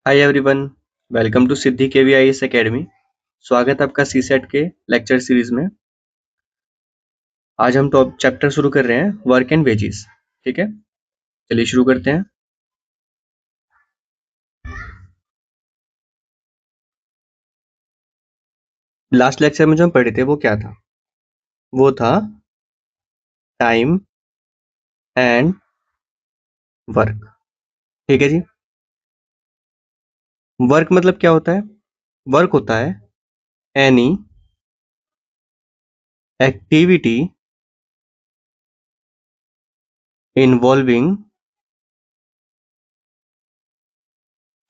Hi everyone, welcome to Siddhi KVIS Academy. स्वागत है आपका सीसेट के लेक्चर सीरीज में। आज हम टॉप चैप्टर शुरू कर रहे हैं वर्क एंड वेजेस। ठीक है, चलिए शुरू करते हैं। लास्ट लेक्चर में जो हम पढ़े थे वो क्या था? वो था टाइम एंड वर्क। ठीक है जी। वर्क मतलब क्या होता है? वर्क होता है any activity involving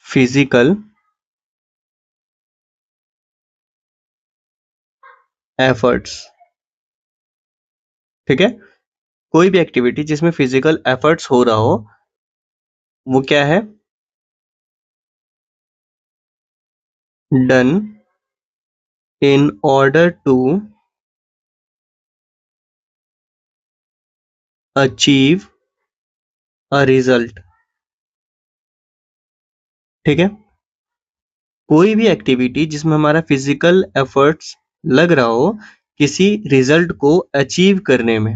physical efforts. ठीक है, कोई भी एक्टिविटी जिसमें फिजिकल एफर्ट्स हो रहा हो वो क्या है? Done in order to achieve a result। ठीक है, कोई भी एक्टिविटी जिसमें हमारा फिजिकल एफर्ट्स लग रहा हो किसी रिजल्ट को अचीव करने में।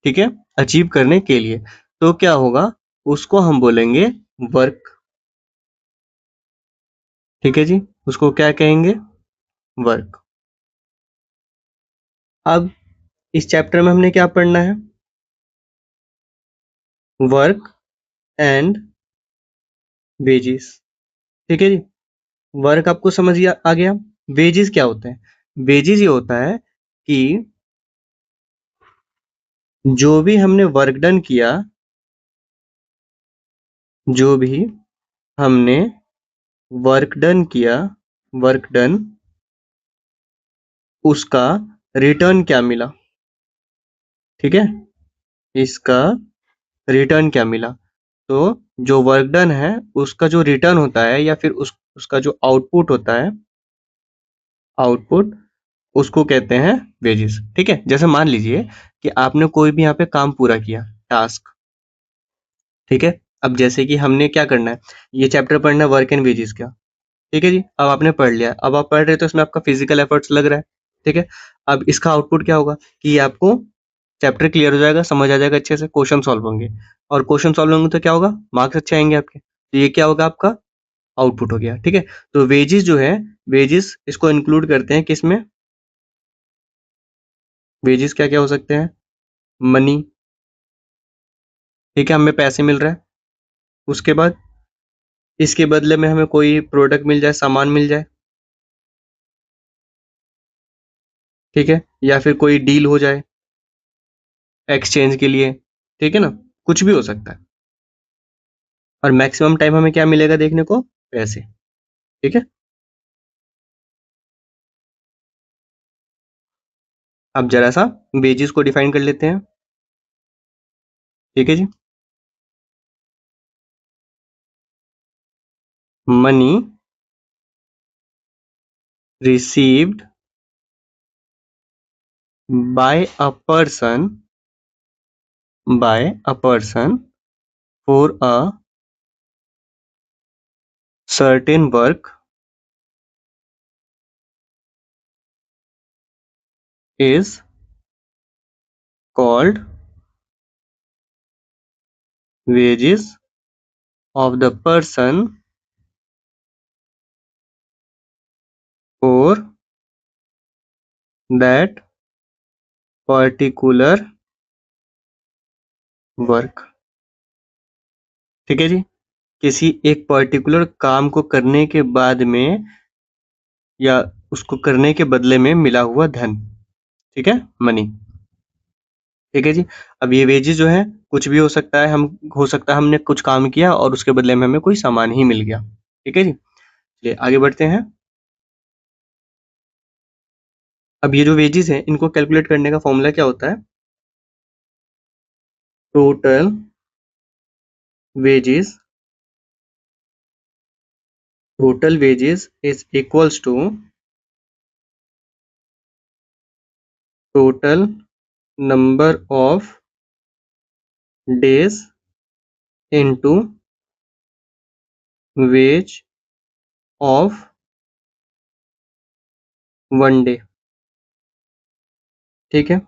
ठीक है, अचीव करने के लिए तो क्या होगा? उसको हम बोलेंगे वर्क। ठीक है जी, उसको क्या कहेंगे? वर्क। अब इस चैप्टर में हमने क्या पढ़ना है? Work and wages. ठीक है जी, वर्क आपको समझ आ गया। वेजेस क्या होते हैं? वेजेस ये होता है कि जो भी हमने वर्क डन किया, जो भी हमने वर्क डन किया, वर्क डन, उसका रिटर्न क्या मिला। ठीक है, इसका रिटर्न क्या मिला। तो जो वर्क डन है उसका जो रिटर्न होता है या फिर उसका जो आउटपुट होता है, आउटपुट, उसको कहते हैं वेजेस। ठीक है, जैसे मान लीजिए कि आपने कोई भी यहाँ पे काम पूरा किया, टास्क। ठीक है, अब जैसे कि हमने क्या करना है, ये चैप्टर पढ़ना है वर्क एंड वेजेस का। ठीक है जी, अब आपने पढ़ लिया, अब आप पढ़ रहे हो तो इसमें आपका फिजिकल एफर्ट्स लग रहा है। ठीक है, अब इसका आउटपुट क्या होगा कि आपको चैप्टर क्लियर हो जाएगा, समझ आ जाएगा, अच्छे से क्वेश्चन सॉल्व होंगे, और क्वेश्चन सॉल्व होंगे तो क्या होगा? मार्क्स अच्छे आएंगे आपके। तो ये क्या होगा? आपका आउटपुट हो गया। ठीक है, तो वेजेस जो है, वेजेस इसको इंक्लूड करते हैं किसमें? वेजेस क्या क्या हो सकते हैं? मनी। ठीक है, हमें पैसे मिल रहा है। उसके बाद इसके बदले में हमें कोई प्रोडक्ट मिल जाए, सामान मिल जाए। ठीक है, या फिर कोई डील हो जाए एक्सचेंज के लिए। ठीक है ना, कुछ भी हो सकता है। और मैक्सिमम टाइम हमें क्या मिलेगा देखने को? पैसे। ठीक है, अब जरा सा वेजेस को डिफाइन कर लेते हैं। ठीक है जी, money received by a person, by a person for a certain work is called wages of the person for that particular work। ठीक है जी, किसी एक पर्टिकुलर काम को करने के बाद में या उसको करने के बदले में मिला हुआ धन। ठीक है, मनी। ठीक है जी, अब ये वेजेस जो है कुछ भी हो सकता है, हम हो सकता है हमने कुछ काम किया और उसके बदले में हमें कोई सामान ही मिल गया। ठीक है जी, चलिए आगे बढ़ते हैं। अब ये जो वेजेस हैं इनको कैलकुलेट करने का फॉर्मूला क्या होता है? Total wages, total wages is equals to total number of days into wage of one day. ठीक है,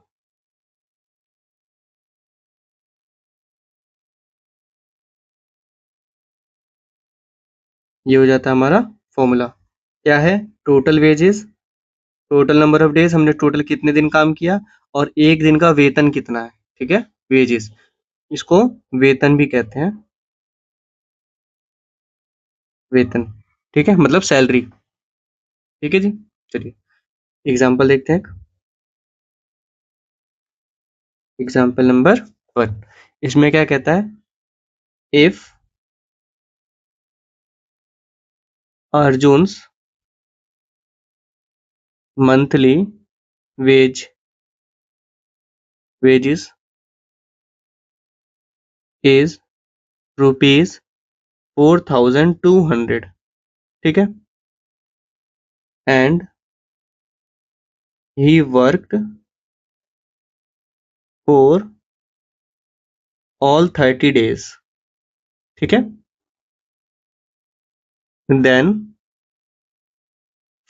ये हो जाता है हमारा फॉर्मूला। क्या है? Total wages, total number of days, हमने टोटल कितने दिन काम किया, और एक दिन का वेतन कितना है। ठीक है, वेजेस, इसको वेतन भी कहते हैं, वेतन। ठीक है, मतलब सैलरी। ठीक है जी, चलिए एग्जाम्पल देखते हैं। एग्जाम्पल नंबर 1, इसमें क्या कहता है? If Arjun's monthly wages is rupees 4200, ठीक है, and he worked for all 30 days, ठीक है, देन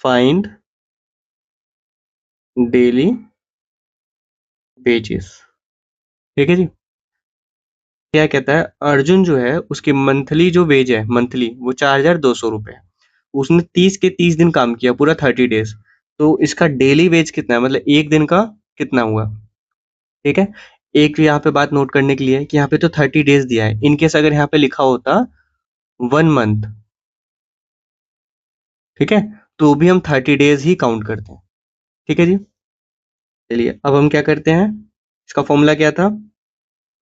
फाइंड डेली वेजेस। ठीक है जी, क्या कहता है? अर्जुन जो है उसकी मंथली जो वेज है, मंथली वो 4200 रुपए है। उसने 30 के 30 दिन काम किया, पूरा 30 days। तो इसका डेली वेज कितना है, मतलब एक दिन का कितना हुआ। ठीक है, एक यहाँ पे बात नोट करने के लिए है कि यहाँ पे तो 30 days दिया है। इनकेस अगर यहाँ पे लिखा होता 1 month, ठीक है, तो भी हम 30 days ही काउंट करते हैं। ठीक है जी, चलिए अब हम क्या करते हैं, इसका फॉर्मूला क्या था?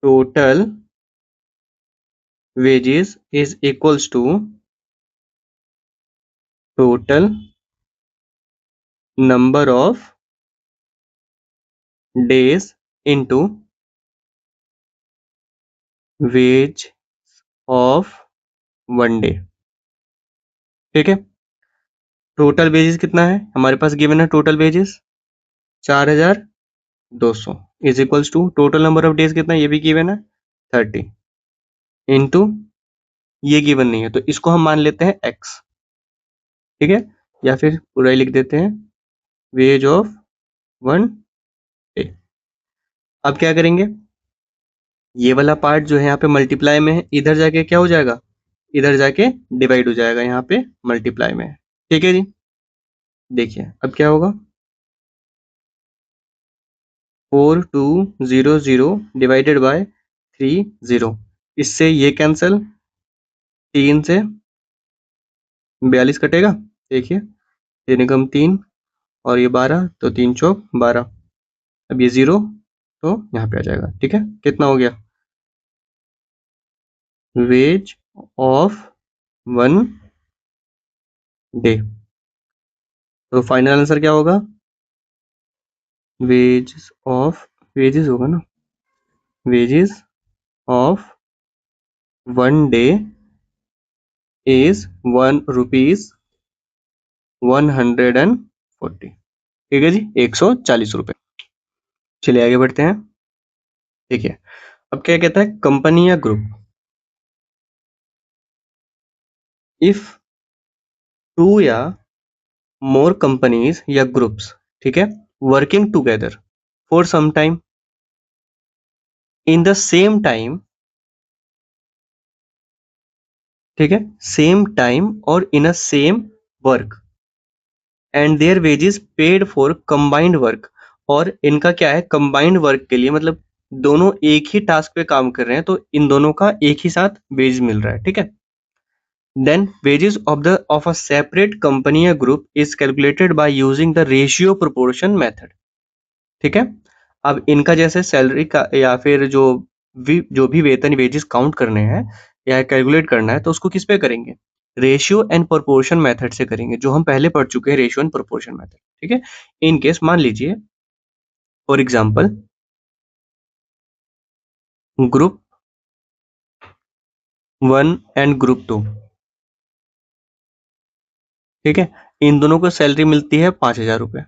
Total wages is equals to total number of days into wage of one day. ठीक है, टोटल वेजेस कितना है हमारे पास गिवन है? Total wages 4200 is equals to total number of days कितना है, ये भी गिवन है 30, इंटू ये गिवन नहीं है तो इसको हम मान लेते हैं x। ठीक है, या फिर पूरा ही लिख देते हैं वेज ऑफ वन डे। अब क्या करेंगे, ये वाला पार्ट जो है यहाँ पे मल्टीप्लाई में है, इधर जाके क्या हो जाएगा, इधर जाके डिवाइड हो जाएगा, यहाँ पे मल्टीप्लाई में है। ठीक है जी, देखिए अब क्या होगा, 4200 डिवाइडेड बाय 30, इससे ये कैंसल, 3 से 42 कटेगा। देखिए, 3 एकम 3 और ये 12, तो 3 चौक 12। अब ये 0 तो यहाँ पे आ जाएगा। ठीक है, कितना हो गया, वेज ऑफ वन डे। तो फाइनल आंसर क्या होगा, वेजेस ऑफ, वेजेस होगा ना, wages of one day is ₹140। ठीक है जी, 140 रुपए। चलिए आगे बढ़ते हैं। ठीक है, अब क्या कहता है, कंपनी या ग्रुप, इफ टू या मोर कंपनीज या ग्रुप्स, ठीक है, working together for some time in the same time, ठीक है, सेम टाइम और in a same work, and their wages paid for combined work, और इनका क्या है, कंबाइंड वर्क के लिए, मतलब दोनों एक ही टास्क पे काम कर रहे हैं तो इन दोनों का एक ही साथ वेज मिल रहा है। ठीक है, then wages of a separate company or group is calculated by using the ratio proportion method। ठीक है, अब इनका जैसे सैलरी का या फिर जो भी वेतन वेजेस काउंट करने हैं या कैलकुलेट करना है तो उसको किस पे करेंगे, रेशियो एंड प्रोपोर्शन मेथड से करेंगे, जो हम पहले पढ़ चुके हैं, रेशियो एंड प्रोपोर्शन मेथड। ठीक है, इन केस मान लीजिए for example group 1 and group 2, ठीक है, इन दोनों को सैलरी मिलती है 5000 रुपये।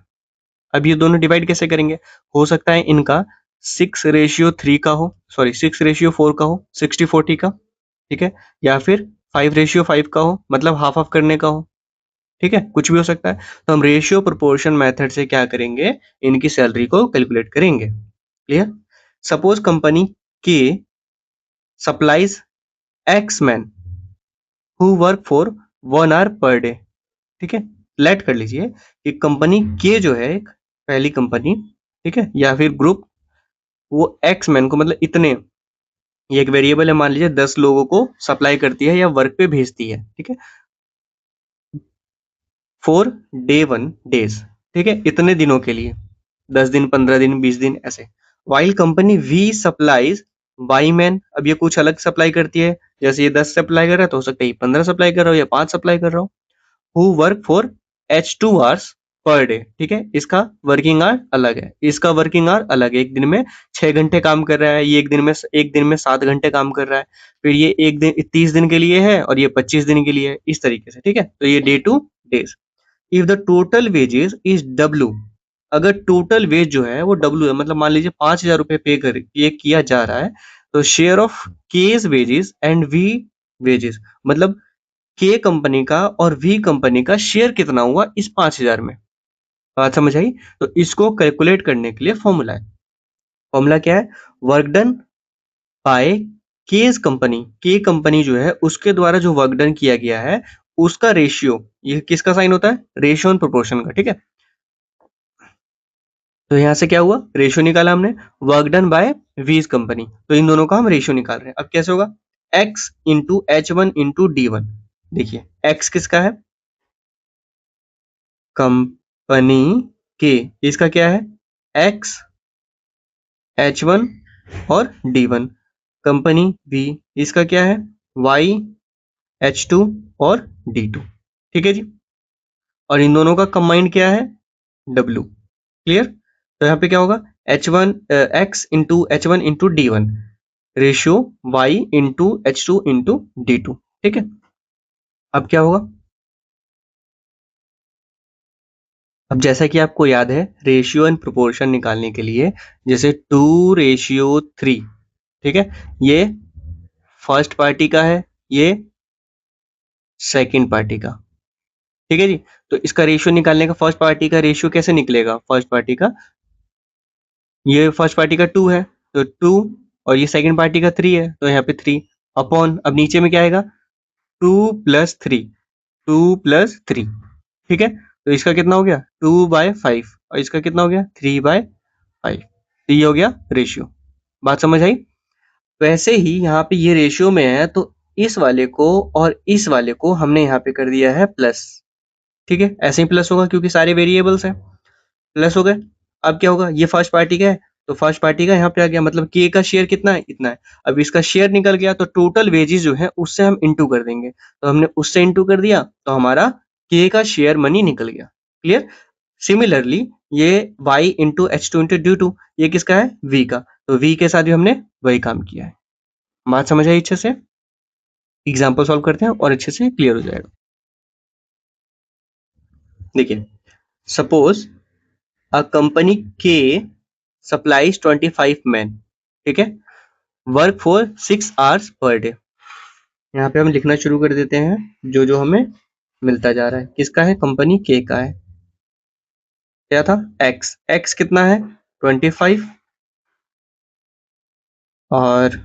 अब ये दोनों डिवाइड कैसे करेंगे, हो सकता है इनका 6:3 का हो, सॉरी 6:4 का हो, 60-40 का। ठीक है, या फिर 5:5 का हो, मतलब हाफ हाफ करने का हो। ठीक है, कुछ भी हो सकता है। तो हम रेशियो प्रोपोर्शन मेथड से क्या करेंगे, इनकी सैलरी को कैलकुलेट करेंगे। क्लियर? सपोज कंपनी के supplies x man who work for 1 hour per day. ठीक है, लेट कर लीजिए कि कंपनी के जो है एक पहली कंपनी, ठीक है, या फिर ग्रुप, वो एक्स मैन को मतलब इतने, ये एक वेरिएबल है, मान लीजिए 10 लोगों को सप्लाई करती है या वर्क पे भेजती है, ठीक है, फॉर डे 1 डेज, ठीक है, इतने दिनों के लिए, 10 दिन, 15 दिन, 20 दिन, ऐसे। While company V supplies Y man, अब ये कुछ अलग सप्लाई करती है, जैसे ये 10 सप्लाई कर रहा है तो हो सकता है ये 15 सप्लाई कर रहा हो या 5 सप्लाई कर रहा हो। Who work for H2 hours per day, ठीक है, इसका वर्किंग आवर अलग है, इसका वर्किंग आवर अलग है, एक दिन में 6 घंटे काम कर रहा है, ये एक दिन में 7 घंटे काम कर रहा है, फिर ये एक दिन 30 दिन के लिए है और ये 25 दिन के लिए है, इस तरीके से, ठीक है। तो ये day two days. If the total wages is W, अगर टोटल वेज जो है वो डब्ल्यू है, मतलब मान लीजिए 5,000 रुपए पे किया जा रहा है, तो share of K's wages and V wages, मतलब के कंपनी का और वी कंपनी का शेयर कितना हुआ इस 5,000 में। बात समझ आई? तो इसको कैलकुलेट करने के लिए फॉर्मूला है। फॉर्मूला क्या है? Work done by case company, के कंपनी जो है उसके द्वारा जो वर्क डन किया गया है उसका रेशियो, ये किसका साइन होता है? रेशियो एंड प्रोपोर्शन का, ठीक है। तो यहाँ से क्या हुआ, रेशियो निकाला हमने, वर्क डन बाय वीज कंपनी, तो इन दोनों का हम रेशियो निकाल रहे हैं। अब कैसे होगा? x into H1 into D1। देखिए x किसका है? कंपनी के, इसका क्या है? x H1 और D1। कंपनी V, इसका क्या है? y H2 और D2। ठीक है जी। और इन दोनों का कंबाइंड क्या है? W। क्लियर? तो यहाँ पे क्या होगा? H1 x into H1 into D1 ratio y into H2 into D2। ठीक है, अब क्या होगा? अब जैसा कि आपको याद है, रेशियो एंड प्रोपोर्शन निकालने के लिए, जैसे 2:3, ठीक है, ये फर्स्ट पार्टी का है, ये सेकंड पार्टी का, ठीक है जी। तो इसका रेशियो निकालने का, फर्स्ट पार्टी का रेशियो कैसे निकलेगा? फर्स्ट पार्टी का, ये फर्स्ट पार्टी का 2 है तो 2, और ये सेकंड पार्टी का 3 है तो यहाँ पे 3 अपॉन, अब नीचे में क्या आएगा? 2+3, 2+3, ठीक है। तो इसका कितना हो गया? 2/5, और इसका कितना हो गया? 3/5। तो ये हो गया रेशियो। बात समझ आई? वैसे ही यहाँ पे ये रेशियो में है तो इस वाले को और इस वाले को हमने यहाँ पे कर दिया है प्लस, ठीक है, ऐसे ही प्लस होगा क्योंकि सारे वेरिएबल्स हैं, प्लस हो गए। अब क्या होगा? ये फर्स्ट पार्टी का है तो फर्स्ट पार्टी का यहाँ पे आ गया, मतलब के का शेयर कितना है? इतना है। अब इसका शेयर निकल गया तो टोटल वेजेस जो है उससे हम इंटू कर देंगे, तो हमने उससे इंटू कर दिया तो हमारा के का शेयर मनी निकल गया। क्लियर? सिमिलरली ये y into H2 into D2, ये किसका है? v का, तो v के साथ भी हमने वही काम किया है। बात समझ आई अच्छे से? एग्जाम्पल सॉल्व करते हैं और अच्छे से क्लियर हो जाएगा। देखिए, सपोज अ कंपनी के सप्लाइज 25 मैन, ठीक है, work for 6 hours per day. यहाँ पे हम लिखना शुरू कर देते हैं जो जो हमें मिलता जा रहा है। किसका है? कंपनी के का है। क्या था? एक्स, एक्स कितना है? 25, और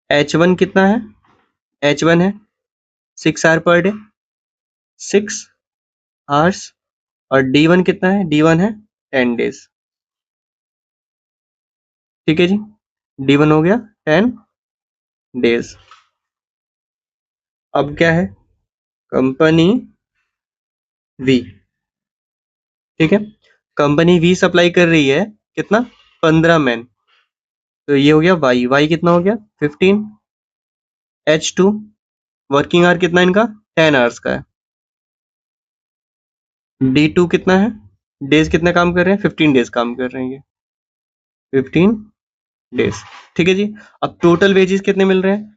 H1 कितना है? H1 है 6 आवर पर डे, 6 आवर्स, और D1 कितना है? D1 है 10 डेज। ठीक है जी, D1 हो गया 10 डेज। अब क्या है? कंपनी वी, ठीक है, कंपनी वी सप्लाई कर रही है कितना? 15 मैन, तो ये हो गया वाई, वाई कितना हो गया? 15। H2 वर्किंग आवर कितना इनका? 10 आवर्स का है। D2 कितना है? डेज कितने काम कर रहे हैं? 15 डेज काम कर रहे हैं ये, 15 डेज। ठीक है जी। अब टोटल वेजेस कितने मिल रहे हैं?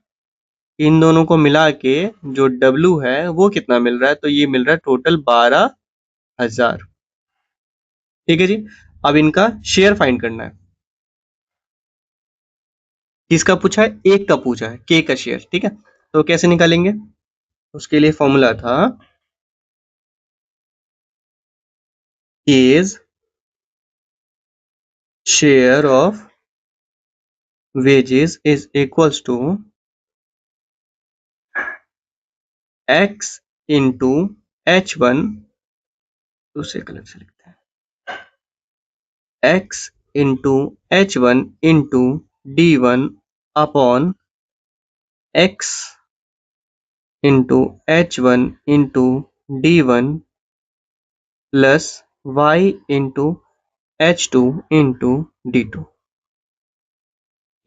इन दोनों को मिला के जो W है वो कितना मिल रहा है? तो ये मिल रहा है टोटल 12,000। ठीक है जी। अब इनका शेयर फाइंड करना है। किसका पूछा है? एक का पूछा है, के का शेयर, ठीक है। तो कैसे निकालेंगे? उसके लिए फॉर्मूला था K's share of wages is equals to x into h1, दूसरे कलर से लिखते हैं, x into h1 into d1 upon x into h1 into d1 plus y into h2 into d2।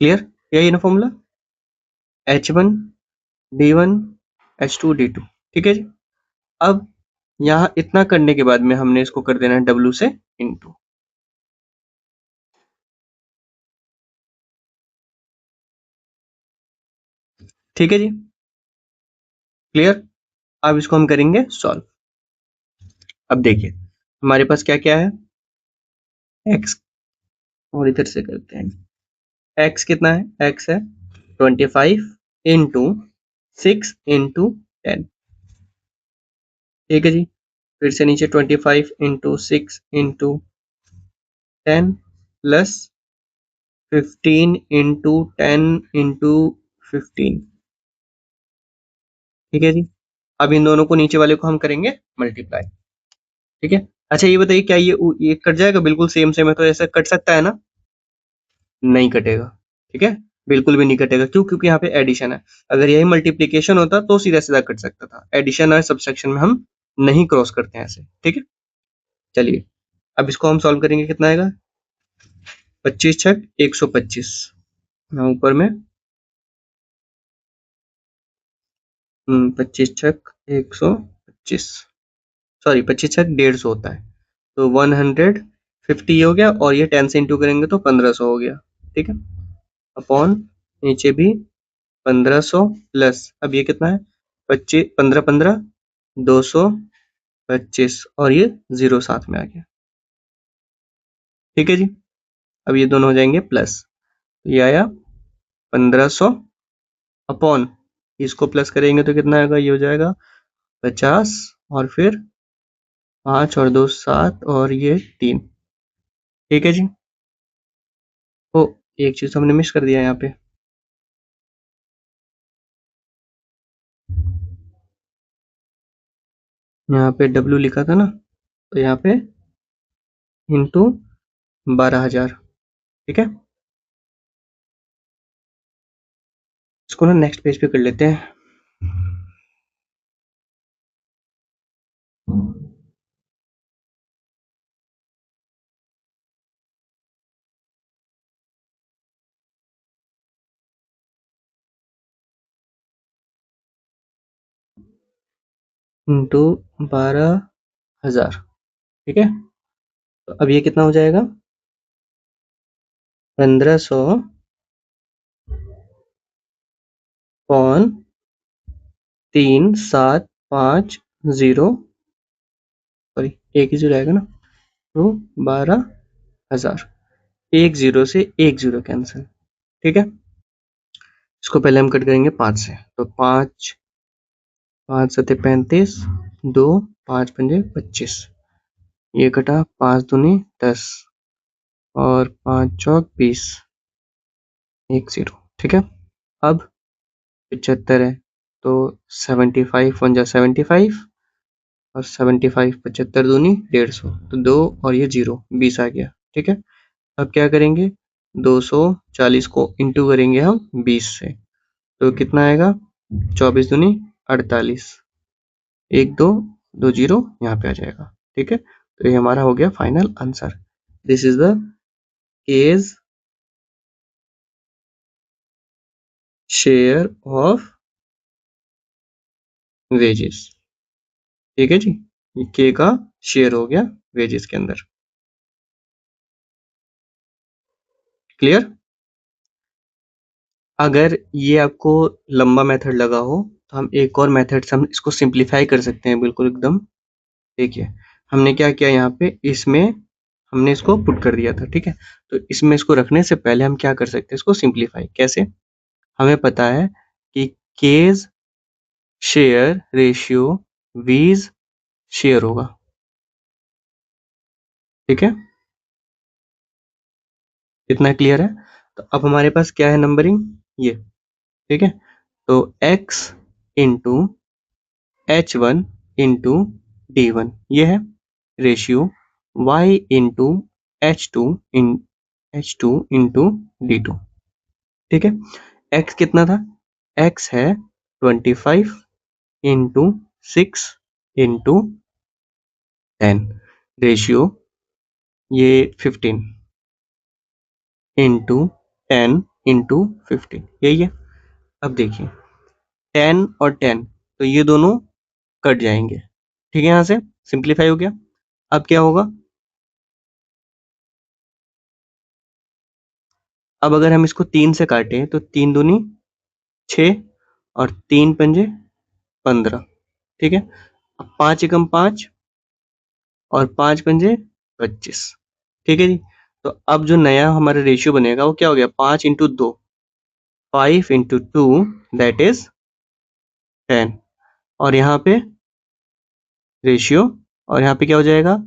Clear? यही ना formula, h1 d1 h2 d2। ठीक है जी। अब यहाँ इतना करने के बाद में हमने इसको कर देना है w से इनटू। ठीक है जी, क्लियर? अब इसको हम करेंगे सॉल्व। अब देखिए हमारे पास क्या क्या है, x, और इधर से करते हैं, x कितना है, x है 25 इंटू 6 इंटू 10। ठीक है जी, फिर से नीचे 25 into 6 into 10 plus 15 into 10 into 15। ठीक है जी, अब इन दोनों को, नीचे वाले को हम करेंगे मल्टीप्लाई। ठीक है, अच्छा ये बताइए क्या ये कट जाएगा? बिल्कुल सेम सेम है तो ऐसा कट सकता है ना? नहीं कटेगा। ठीक है, बिल्कुल भी नहीं कटेगा। क्यों? क्योंकि यहाँ पे एडिशन है। अगर यही मल्टीप्लीकेशन होता तो सीधा सीधा कट सकता था। एडिशन और सब्सट्रैक्शन में हम नहीं क्रॉस करते हैं ऐसे। ठीक है, चलिए अब इसको हम सॉल्व करेंगे। कितना आएगा? 25 छक 125। यहाँ ऊपर में 25 छक 125, सॉरी 25 छक 150 होता है, तो 150 हो गया, और ये 10 से इंटू करेंगे तो 1500 हो गया। ठीक है, अपॉन नीचे भी 1500 प्लस, अब ये कितना है 25, 15 15 225, और ये 0 साथ में आ गया। ठीक है जी, अब ये दोनों हो जाएंगे प्लस, ये आया 1500 अपॉन, इसको प्लस करेंगे तो कितना आएगा, ये हो जाएगा 50, और फिर 5 और 2 7, और ये 3। ठीक है जी, ओ एक चीज हमने मिस कर दिया यहाँ पे, यहाँ पे W लिखा था ना, तो यहाँ पे इंटू 12,000। ठीक है, इसको ना नेक्स्ट पेज पे कर लेते हैं। इंटू 12,000। ठीक है, तो अब ये कितना हो जाएगा, 1500 पॉन 3750, सॉरी एक ही जीरो आएगा ना, तो 12,000। एक जीरो से एक जीरो कैंसिल। ठीक है, इसको पहले हम कट करेंगे 5 से, तो 5 5 सत्ते 35, 2 5 पंजे 25, ये कटा 5 दूनी 10, और 5 चौक 20, 1 0। ठीक है, अब 75 है, तो 75 वन जा 75, और 75 75 दूनी 150, तो 2 और ये 0 20 आ गया। ठीक है, अब क्या करेंगे, 240 को इंटू करेंगे हम 20 से, तो कितना आएगा, 24 दूनी 48, 1 2 2 0 यहाँ पे आ जाएगा। ठीक है, तो ये हमारा हो गया final answer. This is the K's share of wages. ठीक है जी, ये के का शेयर हो गया वेजेस के अंदर। क्लियर? अगर ये आपको लंबा मेथड लगा हो तो हम एक और मेथड से हम इसको सिंप्लीफाई कर सकते हैं बिल्कुल एकदम। देखिए हमने क्या किया, यहाँ पे इसमें हमने इसको पुट कर दिया था। ठीक है, तो इसमें इसको रखने से पहले हम क्या कर सकते हैं, इसको सिंप्लीफाई कैसे, हमें पता है कि केज शेयर रेशियो वीज शेयर होगा। ठीक है, इतना क्लियर है। तो अब हमारे पास क्या है नंबरिंग, ये। ठीक है, तो x into h1 into d1 ये है रेशियो, y इंटू h2 इन h2 इंटू d2। ठीक है, x कितना था, x है 25 इंटू 6 इंटू 10 रेशियो ये 15 इंटू 10 इंटू 15 यही है। अब देखिए 10 और 10 तो ये दोनों कट जाएंगे। ठीक है, यहाँ से सिंप्लीफाई हो गया। अब क्या होगा, अब अगर हम इसको 3 से काटें तो 3 दूनी 6 और 3 पंजे 15। ठीक है, अब 5 एकम 5 और 5 पंजे 25। ठीक है जी, तो अब जो नया हमारा रेशियो बनेगा वो क्या हो गया, 5 इंटू 2, 5 इंटू 2 दैट इज 10। और यहाँ पे रेशियो, और यहाँ पे क्या हो जाएगा,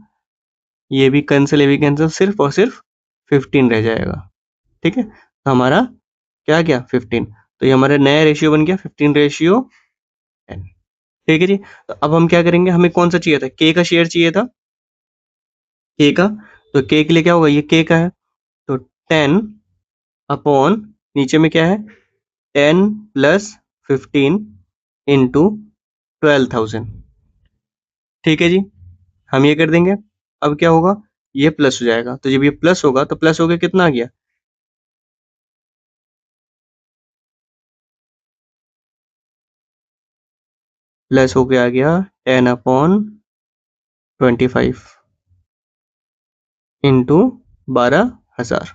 ये भी कैंसिल, ये भी कैंसिल, सिर्फ और सिर्फ 15 रह जाएगा। ठीक है, तो हमारा क्या गया 15, तो ये हमारा नया रेशियो बन गया 15 रेशियो 10। ठीक है जी, तो अब हम क्या करेंगे, हमें कौन सा चाहिए था, के का शेयर चाहिए था, के का। तो के के लिए क्या होगा, ये के का है, तो 10 अपॉन नीचे में क्या है 10 प्लस 15 इंटू 12,000। ठीक है जी, हम ये कर देंगे। अब क्या होगा, ये प्लस हो जाएगा, तो जब ये प्लस होगा तो प्लस हो गया कितना आ गया, प्लस होके आ गया 10/25 इंटू 12,000।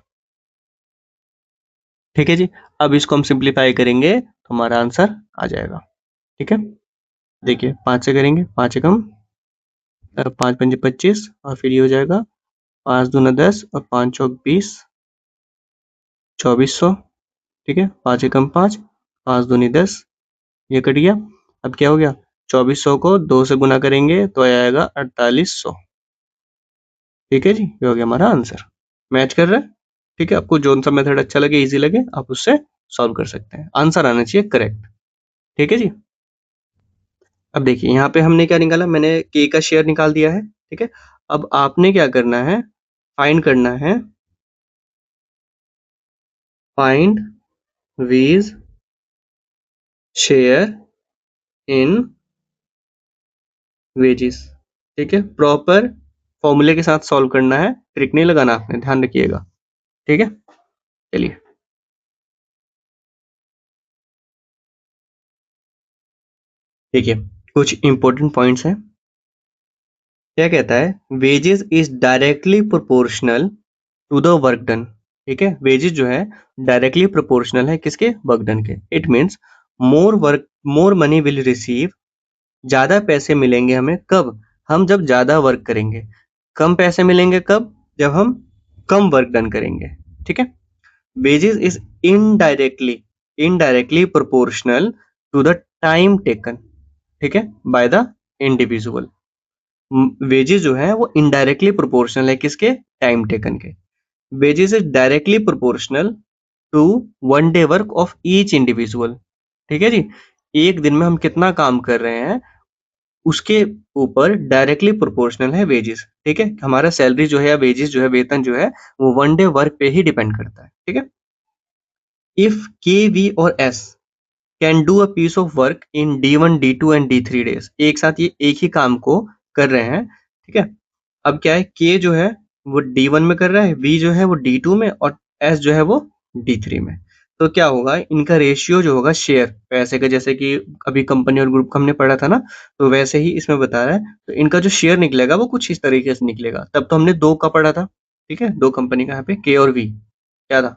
ठीक है जी, अब इसको हम सिंप्लीफाई करेंगे तो हमारा आंसर आ जाएगा। ठीक है, देखिए 5 से करेंगे, 5 एकम 5 पंजे 25 और फिर ये हो जाएगा 5 दूना 10 और 5 चौक 20, 2400। ठीक है, 5 एकम 5, 5 दूनी 10, ये कट गया। अब क्या हो गया, 2400 को 2 से गुना करेंगे तो आ जाएगा 4800। ठीक है जी, ये हो गया हमारा आंसर। मैच कर रहा है। ठीक है, आपको जोन सा मेथड अच्छा लगे, इजी लगे, आप उससे सॉल्व कर सकते हैं, आंसर आना चाहिए करेक्ट। ठीक है जी, अब देखिए यहाँ पे हमने क्या निकाला, मैंने के का शेयर निकाल दिया है। ठीक है, अब आपने क्या करना है, फाइंड करना है, फाइंड वीज शेयर इन वेजेस। ठीक है, प्रॉपर फॉर्मूले के साथ सॉल्व करना है, ट्रिक नहीं लगाना, आपने ध्यान रखिएगा। ठीक है, चलिए देखिए कुछ इंपॉर्टेंट पॉइंट्स हैं। क्या कहता है, wages is directly proportional to the work done. ठीक है, वेजेस जो है डायरेक्टली प्रोपोर्शनल है किसके, वर्क डन के। It means more work more money will receive, ज्यादा पैसे मिलेंगे हमें कब, हम जब ज्यादा वर्क करेंगे। कम पैसे मिलेंगे कब, जब हम कम वर्क डन करेंगे। ठीक है, wages is indirectly indirectly proportional to the time taken. ठीक है, बाय द इंडिविजुअल। वेजेस जो है वो इनडायरेक्टली प्रोपोर्शनल है किसके, टाइम टेकन के। Wages is directly proportional to 1 day work of each individual. ठीक है जी, एक दिन में हम कितना काम कर रहे हैं उसके ऊपर डायरेक्टली प्रोपोर्शनल है वेजेस। ठीक है, हमारा सैलरी जो है या वेजेस जो है, वेतन जो है वो 1 डे वर्क पे ही डिपेंड करता है। ठीक है, इफ के वी और S can do a piece of work in D1 D2 and D3 days, एक साथ ये एक ही काम को कर रहे हैं। ठीक है, अब क्या है, के जो है वो D1 में कर रहा है, वी जो है वो D2 में और एस जो है वो D3 में। तो क्या होगा, इनका रेशियो जो होगा शेयर पैसे का, जैसे कि अभी कंपनी और ग्रुप का हमने पढ़ा था ना, तो वैसे ही इसमें बता रहा है, तो इनका जो शेयर निकलेगा वो कुछ इस तरीके से निकलेगा। तब तो हमने दो का पढ़ा था। ठीक है, दो कंपनी का, यहाँ पे के और वी क्या था,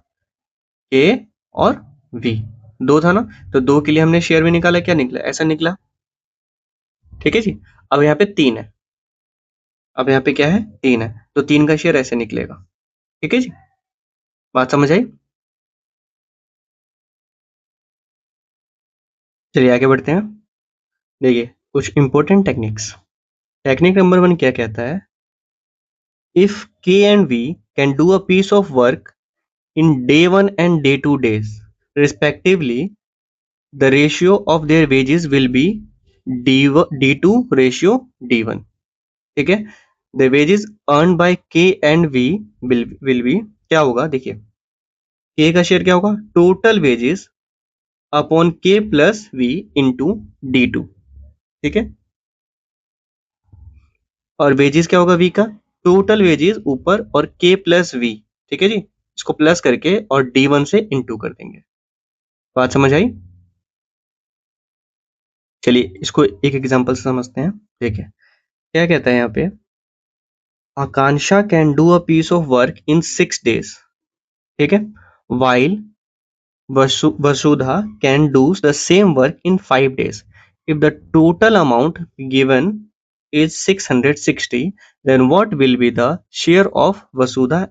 के और वी दो था ना, तो दो के लिए हमने शेयर भी निकाला, क्या निकला, ऐसा निकला। ठीक है जी, अब यहाँ पे तीन है, अब यहाँ पे क्या है, तीन है, तो तीन का शेयर ऐसे निकलेगा। ठीक है जी, बात समझ आई। चलिए आगे बढ़ते हैं। देखिए कुछ इंपॉर्टेंट टेक्निक्स। टेक्निक नंबर 1 क्या कहता है, if K and V can do a piece of work in day 1 and day 2 days respectively, the ratio of their wages will be D2 ratio D1. ठीक है, the wages earned by K and V will be क्या होगा, देखिए K का share क्या होगा, total wages upon K plus V into D2, ठीक है, और वेजेस क्या होगा V का, टोटल वेजेस ऊपर और K प्लस V, ठीक है जी, इसको प्लस करके और D1 से इंटू कर देंगे। बात समझ आई? चलिए इसको एक एग्जांपल से समझते हैं। देखिए क्या कहता है यहाँ पे, Akanksha can do a piece of work in 6 days, ठीक है, while Vasudha can do the same work in 5 days. If the total amount given is 660, then what will be the share of Vasudha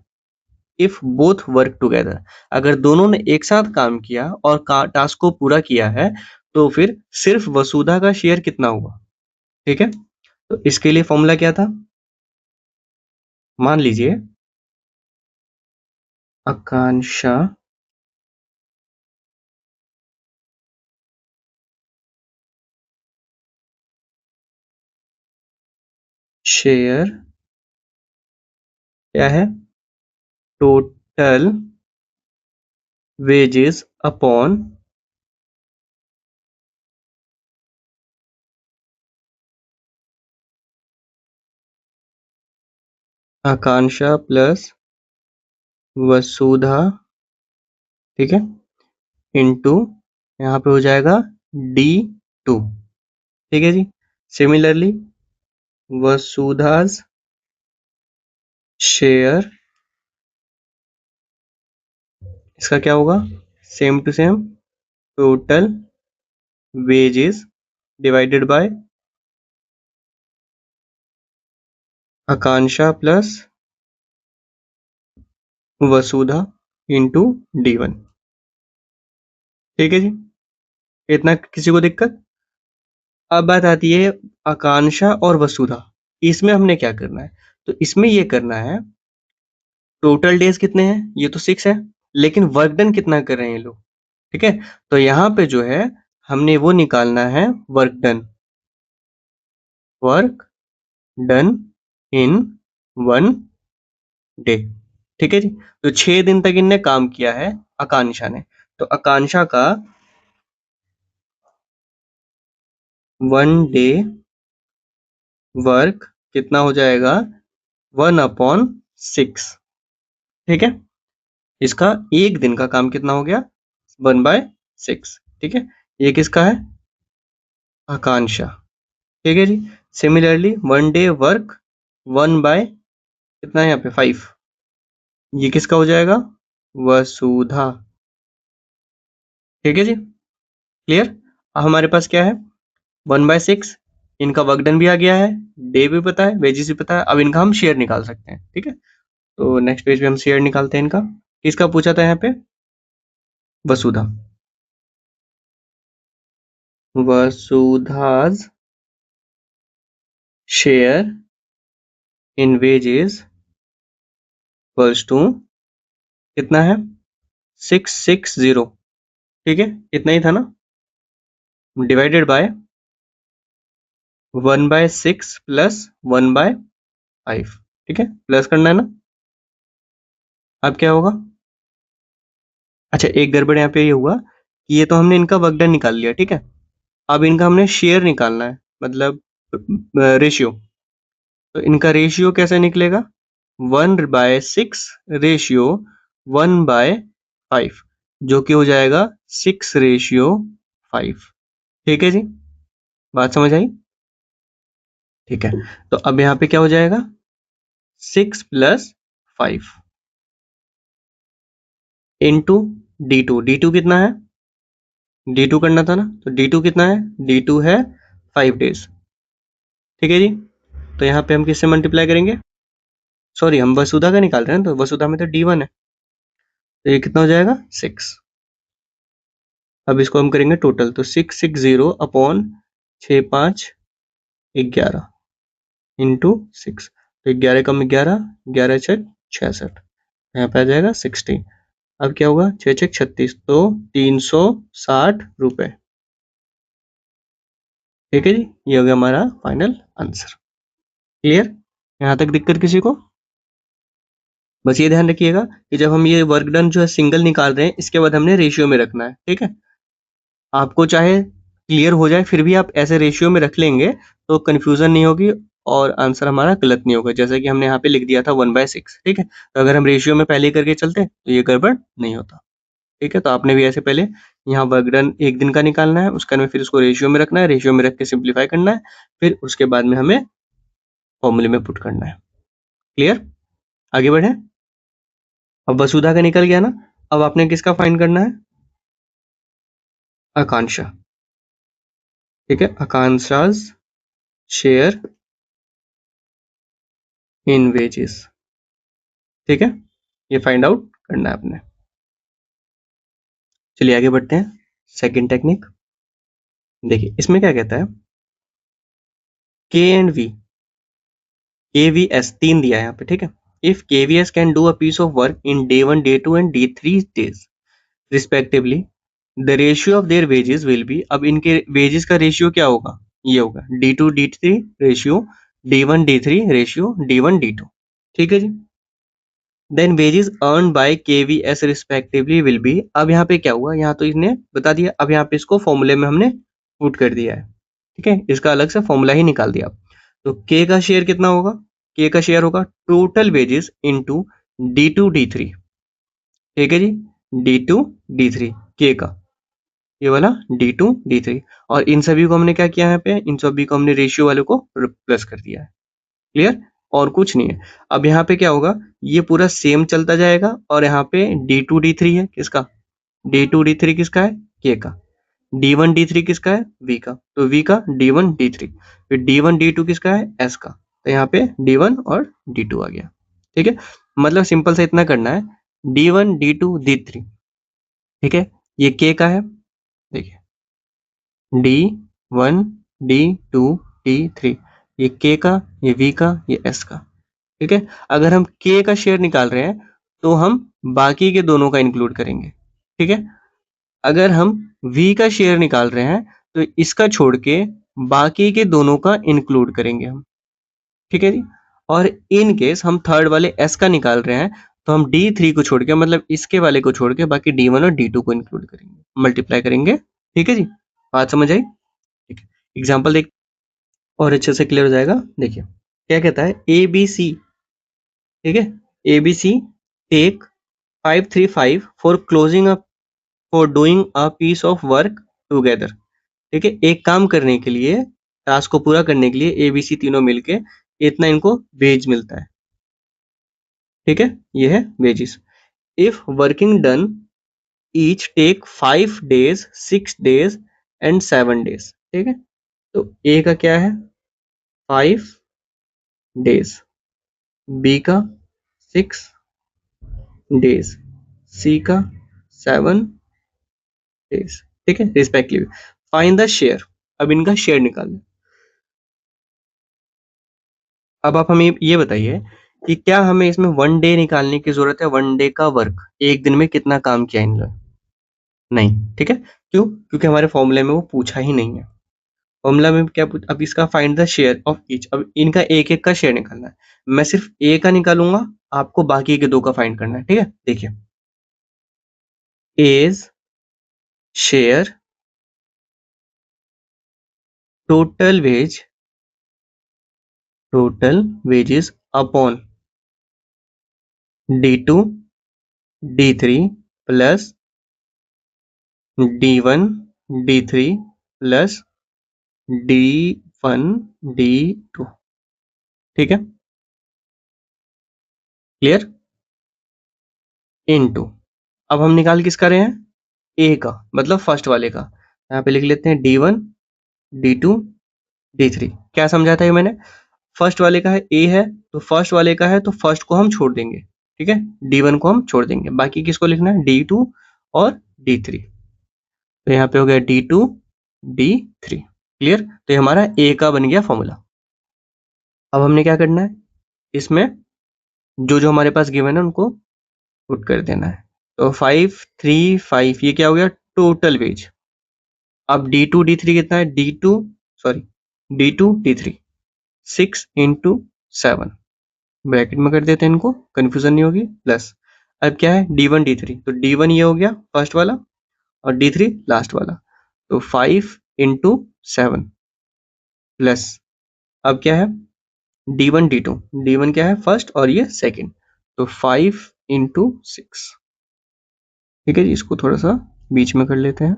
if both work together? अगर दोनों ने एक साथ काम किया और टास्क को पूरा किया है तो फिर सिर्फ वसुधा का शेयर कितना हुआ, ठीक है। तो इसके लिए फॉर्मूला क्या था, मान लीजिए आकांक्षा शेयर क्या है, टोटल वेजेस अपॉन आकांक्षा प्लस वसुधा, ठीक है, इंटू यहाँ पे हो जाएगा D2, ठीक है जी। सिमिलरली वसुधाज शेयर, इसका क्या होगा, same to same total wages divided by Akanksha plus Vasudha into D1, ठीक है जी। इतना किसी को दिक्कत? अब बात आती है आकांक्षा और वसुधा, इसमें हमने क्या करना है, तो इसमें ये करना है टोटल डेज कितने हैं, ये तो 6 है, लेकिन वर्क डन कितना कर रहे हैं ये लोग, ठीक है। तो यहाँ पे जो है हमने वो निकालना है वर्क डन इन 1 डे, ठीक है जी। तो 6 दिन तक इनने काम किया है आकांक्षा ने, तो आकांक्षा का 1 डे वर्क कितना हो जाएगा, 1/6, ठीक है। इसका एक दिन का काम कितना हो गया, 1/6, ठीक है। ये किसका है, आकांक्षा, ठीक है जी। सिमिलरली 1 डे वर्क 1 बाय कितना है यहाँ पे 5, ये किसका हो जाएगा, वसुधा, ठीक है जी, क्लियर। अब हमारे पास क्या है 1/6, इनका वर्क डन भी आ गया है, डे भी पता है, वेजेस भी पता है, अब इनका हम शेयर निकाल सकते हैं, ठीक है। तो नेक्स्ट पेज पे हम शेयर निकालते हैं इनका, किसका पूछा था यहाँ पे, Vasudha, Vasudha's share in wages equals to कितना है 660, ठीक है, इतना ही था ना, डिवाइडेड बाय 1/6 प्लस 1/5, ठीक है, प्लस करना है ना। अब क्या होगा, अच्छा एक गड़बड़ यहाँ पे ये हुआ कि ये तो हमने इनका वर्क डन निकाल लिया, ठीक है, अब इनका हमने शेयर निकालना है, मतलब रेशियो। तो इनका रेशियो कैसे निकलेगा, 1/6 रेशियो 1/5, जो कि हो जाएगा 6:5, ठीक है जी। बात समझ आई? ठीक है, तो अब यहाँ पे क्या हो जाएगा 6 + 5 इंटू D2 कितना है, D2 करना था ना, तो D2 कितना है, D2 है 5 days, ठीक है जी। तो यहाँ पे हम किससे मल्टीप्लाई करेंगे, सॉरी हम वसुधा का निकाल रहे हैं, तो वसुधा में तो D1 है, तो ये कितना हो जाएगा 6। अब इसको हम करेंगे टोटल, तो 660 अपॉन 6 5 11 इंटू 6, तो 11 कम 11, 11 छः 66, यहाँ पे आ जाएगा 60। अब क्या होगा, 6 छः 36, तो 360 रुपए। ठीक है जी, ये हो गया हमारा फाइनल आंसर। क्लियर, यहाँ तक दिक्कत किसी को? बस ये ध्यान रखिएगा कि जब हम ये वर्क डन जो है सिंगल निकाल रहे हैं, इसके बाद हमने रेशियो में रखना है। ठीक है, आपको चाहे क्लियर हो जाए फिर भी आप ऐसे रेशियो में रख लेंगे तो कंफ्यूजन नहीं होगी और आंसर हमारा गलत नहीं होगा। जैसे कि हमने यहाँ पे लिख दिया था 1/6। ठीक है, तो अगर हम रेशियो में पहले ही करके चलते तो ये गड़बड़ नहीं होता। ठीक है, तो आपने भी ऐसे पहले यहाँ वर्क डन एक दिन का निकालना है, उसके बाद फिर उसको रेशियो में रखना है, रेशियो में रख के सिंप्लीफाई करना है, फिर उसके बाद में हमें फॉर्मूले में पुट करना है। क्लियर, आगे बढ़े। अब वसुधा का निकल गया ना, अब आपने किसका फाइंड करना है? आकांक्षा। ठीक है, आकांक्षाज शेयर इन वेजेस। ठीक है, ये फाइंड आउट करना है आपने। चलिए आगे बढ़ते हैं। सेकंड टेक्निक देखिए, इसमें क्या कहता है, K and V, K V S तीन दिया है यहाँ पे। ठीक है, if K V S can do a piece of work in day 1, day 2 and day 3 days respectively, the ratio of their wages will be. अब इनके वेजेस का रेशियो क्या होगा, ये होगा D2 D3 ratio, D1 D3 ratio, D1 D2। ठीक है जी, then wages earn by KVS respectively will be. अब यहाँ पे क्या हुआ, यहाँ तो इसने बता दिया, अब यहाँ पे इसको फॉर्मूले में हमने पुट कर दिया है। ठीक है, इसका अलग से फॉर्मूला ही निकाल दिया। तो K का शेयर कितना होगा, K का शेयर होगा total wages into D2 D3। ठीक है जी, D2 D3 K का ये वाला D2 D3, और इन सभी को हमने क्या किया है, यहाँ पे इन सभी को हमने रेशियो वाले को प्लस कर दिया है। क्लियर, और कुछ नहीं है। अब यहाँ पे क्या होगा, ये पूरा सेम चलता जाएगा और यहाँ पे D2 D3 है किसका, D2 D3 किसका है, K का। D1 D3 किसका है, V का, तो V का D1 D3, फिर D1 D2 किसका है, S का, तो यहाँ पे D1 और D2 आ गया। ठीक है, मतलब सिंपल से इतना करना है, D1 D2 D3। ठीक है, ये K का है, देखिए D1 D2 D3, ये K का, ये V का, ये S का। ठीक है, अगर हम K का शेयर निकाल रहे हैं तो हम बाकी के दोनों का इंक्लूड करेंगे। ठीक है, अगर हम V का शेयर निकाल रहे हैं तो इसका छोड़ के बाकी के दोनों का इंक्लूड करेंगे हम। ठीक है जी, और इन केस हम थर्ड वाले S का निकाल रहे हैं तो हम D3 को छोड़ के, मतलब इसके वाले को छोड़ के बाकी D1 और D2 को इंक्लूड करेंगे, मल्टीप्लाई करेंगे। ठीक है जी, बात समझ आई? ठीक है, एग्जाम्पल देख और अच्छे से क्लियर हो जाएगा। देखिए क्या कहता है, ABC। ठीक है, ABC take 535 for closing up, for doing a piece of work together. ठीक है, एक काम करने के लिए, टास्क को पूरा करने के लिए ABC तीनों मिलके इतना इनको वेज मिलता है। ठीक है, ये है wages. If working done each take 5 days 6 days and 7 days। ठीक है, तो A का क्या है, 5 days, B का 6 days, C का 7 days। ठीक है, रिस्पेक्टिवली फाइंड द शेयर। अब इनका शेयर निकालना। अब आप हमें ये बताइए कि क्या हमें इसमें 1 डे निकालने की जरूरत है, 1 डे का वर्क, एक दिन में कितना काम किया इन लोगों, नहीं। ठीक है, क्यों, क्योंकि हमारे फॉर्मूले में वो पूछा ही नहीं है। फॉर्मूला में क्या अब इसका find the share of each, अब इनका एक एक का शेयर निकालना है। मैं सिर्फ ए का निकालूंगा, आपको बाकी के दो का फाइंड करना है। ठीक है, देखिए as share total wage, total wages upon D2 D3 plus D1 D3 plus D1 D2। ठीक है, क्लियर, इनटू, अब हम निकाल किसका रहे हैं, ए का, मतलब फर्स्ट वाले का। यहाँ पे लिख लेते हैं D1 D2 D3। क्या समझा था ये मैंने, फर्स्ट वाले का है ए है, तो फर्स्ट वाले का है तो फर्स्ट को हम छोड़ देंगे। ठीक है, D1 को हम छोड़ देंगे, बाकी किसको लिखना है, D2 और D3। तो यहाँ पे हो गया D2 D3। क्लियर, तो ये हमारा ए का बन गया फॉर्मूला। अब हमने क्या करना है, इसमें जो जो हमारे पास गिवन है उनको पुट कर देना है। तो 535 ये क्या हो गया टोटल वेज। अब D2 D3 कितना है, D2 D3 6 इंटू 7 ब्रैकेट में कर देते हैं, इनको कंफ्यूजन नहीं होगी, प्लस अब क्या है D1 D3, तो D1 ये हो गया फर्स्ट वाला और D3 लास्ट वाला, तो 5 इंटू 7 प्लस अब क्या है D1 D2, D1 क्या है फर्स्ट और ये सेकंड, तो 5 इंटू 6। ठीक है जी, इसको थोड़ा सा बीच में कर लेते हैं,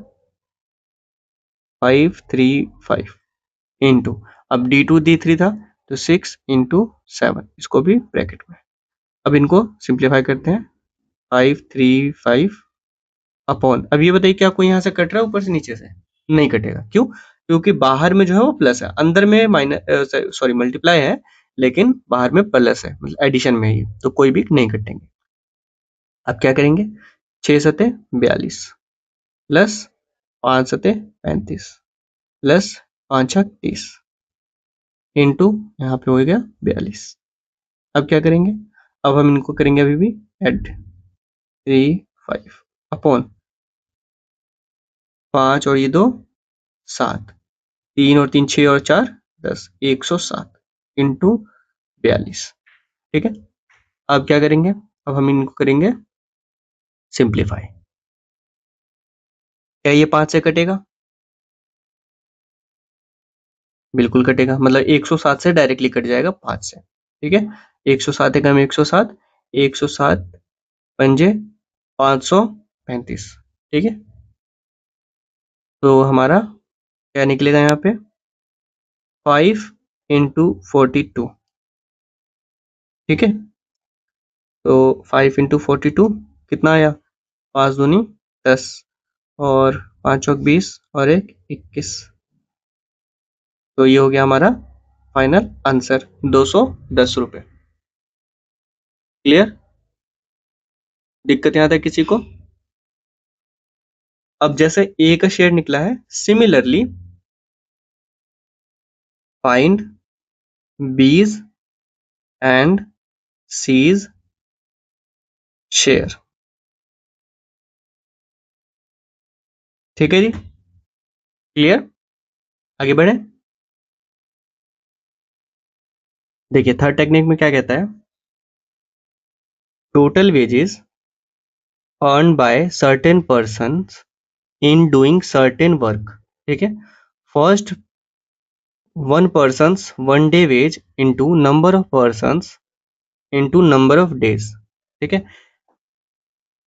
535 इंटू अब D2 D3 था तो 6 इंटू 7, इसको भी ब्रैकेट में। अब इनको सिंप्लीफाई करते हैं, 535 अपॉन, अब ये बताइए क्या कोई यहाँ से कट रहा है ऊपर से नीचे से, नहीं कटेगा, क्यों, क्योंकि बाहर में जो है वो प्लस है, अंदर में माइनस मल्टीप्लाई है, लेकिन बाहर में प्लस है, मतलब एडिशन में ही, तो कोई भी नहीं कटेंगे। अब क्या करेंगे, 6 सते 42 प्लस 5 सते 35 प्लस 5 छक 30 इंटू यहाँ पे हो गया 42। अब क्या करेंगे, अब हम इनको करेंगे अभी भी ऐड, 35 अपॉन 5 और ये 2 7, 3 और 3 6 और 4 10, 107 इंटू 42। ठीक है, अब क्या करेंगे, अब हम इनको करेंगे सिंप्लीफाई। क्या ये 5 से कटेगा, बिल्कुल कटेगा, मतलब 107 से डायरेक्टली कट जाएगा 5 से। ठीक है, 107 एकम 107, 107 पंजे 535। ठीक है, तो हमारा क्या निकलेगा यहाँ पे 5 इंटू 42। ठीक है, तो 5 इंटू 42 कितना आया, 5 दूनी 10 और 5 चौक 20 और 1 21, तो ये हो गया हमारा फाइनल आंसर 210 रुपए। क्लियर, दिक्कत यहाँ तक किसी को। अब जैसे ए का शेयर निकला है, सिमिलरली फाइंड बीज एंड सीज शेयर। ठीक है जी, क्लियर, आगे बढ़े। देखिए थर्ड टेक्निक में क्या कहता है, total wages earn by certain persons in doing certain work. ठीक है, first one persons one day wage into number of persons into number of days. ठीक है,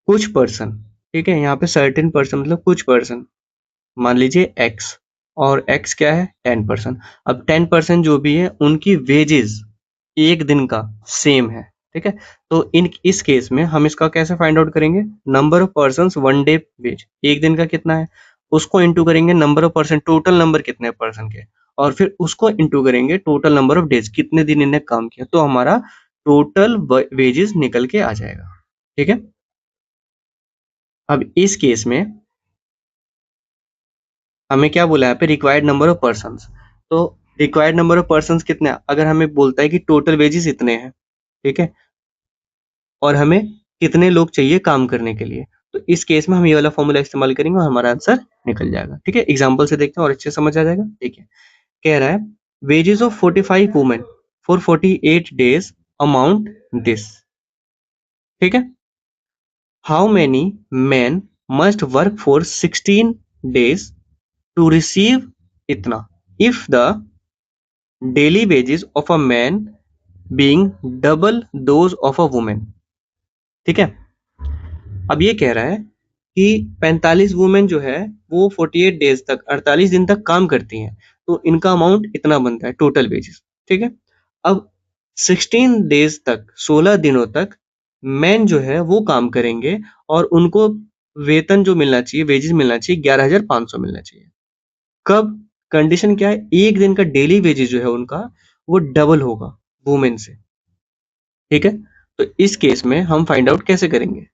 कुछ पर्सन, ठीक है, यहाँ पे सर्टेन पर्सन मतलब कुछ पर्सन, मान लीजिए एक्स, और एक्स क्या है 10%। अब 10% जो भी है उनकी वेजेस एक दिन का सेम है। ठीक है, तो इस केस में हम इसका कैसे फाइंड आउट करेंगे, number of persons one day wage एक दिन का कितना है, उसको इंटू करेंगे number of person, total number कितने पर्सन के, और फिर उसको इंटू करेंगे टोटल नंबर ऑफ डेज कितने दिन इन्हें काम किया, तो हमारा टोटल वेजेस निकल के आ जाएगा। ठीक है, अब इस केस में हमें क्या बोला है यहाँ पे, रिक्वायर्ड नंबर ऑफ पर्सन्स, तो रिक्वायर्ड नंबर ऑफ पर्सन्स कितने हैं, अगर हमें बोलता है कि टोटल वेजेस इतने हैं, ठीक है, और हमें कितने लोग चाहिए काम करने के लिए, तो इस केस में हम ये वाला फॉर्मूला इस्तेमाल करेंगे और हमारा आंसर निकल जाएगा। ठीक है, एग्जाम्पल से देखते हैं और अच्छे समझ आ जाएगा। ठीक है, कह रहा है wages of 45 women for 48 days amount this. ठीक है, how many man must work for 16 days to receive इतना, if the daily wages of a man being double those of a woman। ठीक है, अब ये कह रहा है कि 45 वुमेन जो है वो 48 डेज तक 48 दिन तक काम करती हैं, तो इनका अमाउंट इतना बनता है टोटल वेजेस। ठीक है, अब 16 डेज तक 16 दिनों तक मैन जो है वो काम करेंगे और उनको वेतन जो मिलना चाहिए, वेजेस मिलना चाहिए 11,500 मिलना चाहिए। कब, कंडीशन क्या है, एक दिन का डेली वेजेस जो है उनका वो डबल होगा वुमेन से। ठीक है, तो इस केस में हम फाइंड आउट कैसे करेंगे,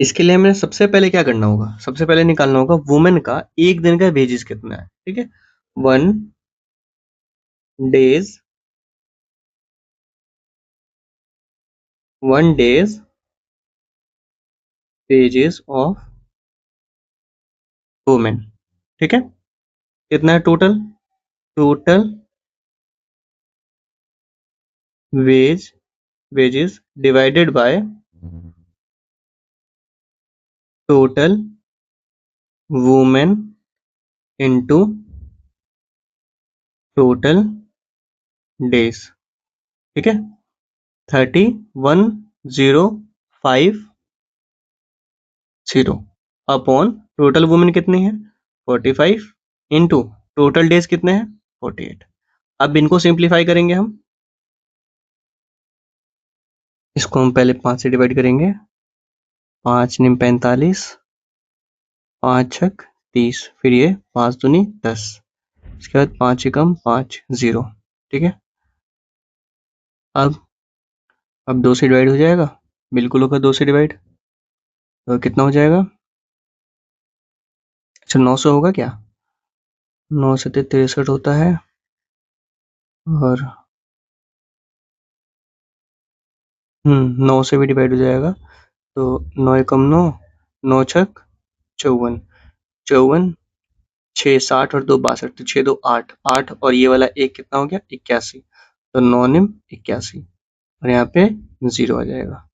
इसके लिए हमें सबसे पहले क्या करना होगा, सबसे पहले निकालना होगा वुमेन का एक दिन का वेजेस कितना है। ठीक है, 1 days 1 days wages of women। ठीक है, कितना है total? Total wages divided by total women into total days। ठीक है, 31,050 अपॉन टोटल वुमेन कितने हैं 45 इंटू टोटल डेज कितने हैं 48। अब इनको सिंप्लीफाई करेंगे हम, इसको हम पहले 5 से डिवाइड करेंगे, 5 निम 45, 5 छक 30, फिर ये 5 दूनी 10, इसके बाद 5 एकम 5 0। ठीक है, अब 2 से डिवाइड हो जाएगा, बिल्कुल होगा 2 से डिवाइड, तो कितना हो जाएगा? अच्छा 9 से होगा क्या? 9 से 63 होता है, और 9 से भी डिवाइड हो जाएगा, तो 9 एकम 9, 9 छक 54, 54 6 60 और 2 62, तो 6 2 8, 8 और ये वाला एक कितना हो गया 81, तो 9 निम 81 और यहाँ पे 0 आ जाएगा।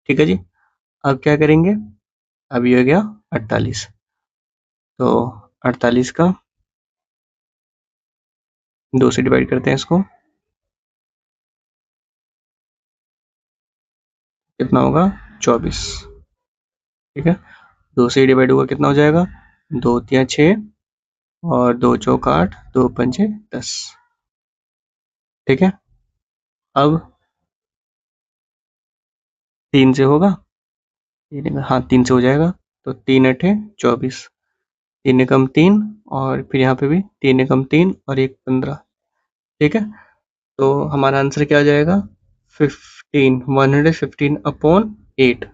ठीक है जी, अब क्या करेंगे, अब ये हो गया 48, तो 48 का 2 से डिवाइड करते हैं इसको, कितना होगा 24। ठीक है, 2 से डिवाइड होगा कितना हो जाएगा, 2 तिया 6 और 2 चौक 8, 2 पंचे 10। ठीक है, अब 3 से होगा, हाँ 3 से हो जाएगा, तो 3 अठे 24, 3 एकम 3 और फिर यहाँ पे भी 3 एकम 3 और 1 15। ठीक है, तो हमारा आंसर क्या आ जाएगा 115 अपॉन 8।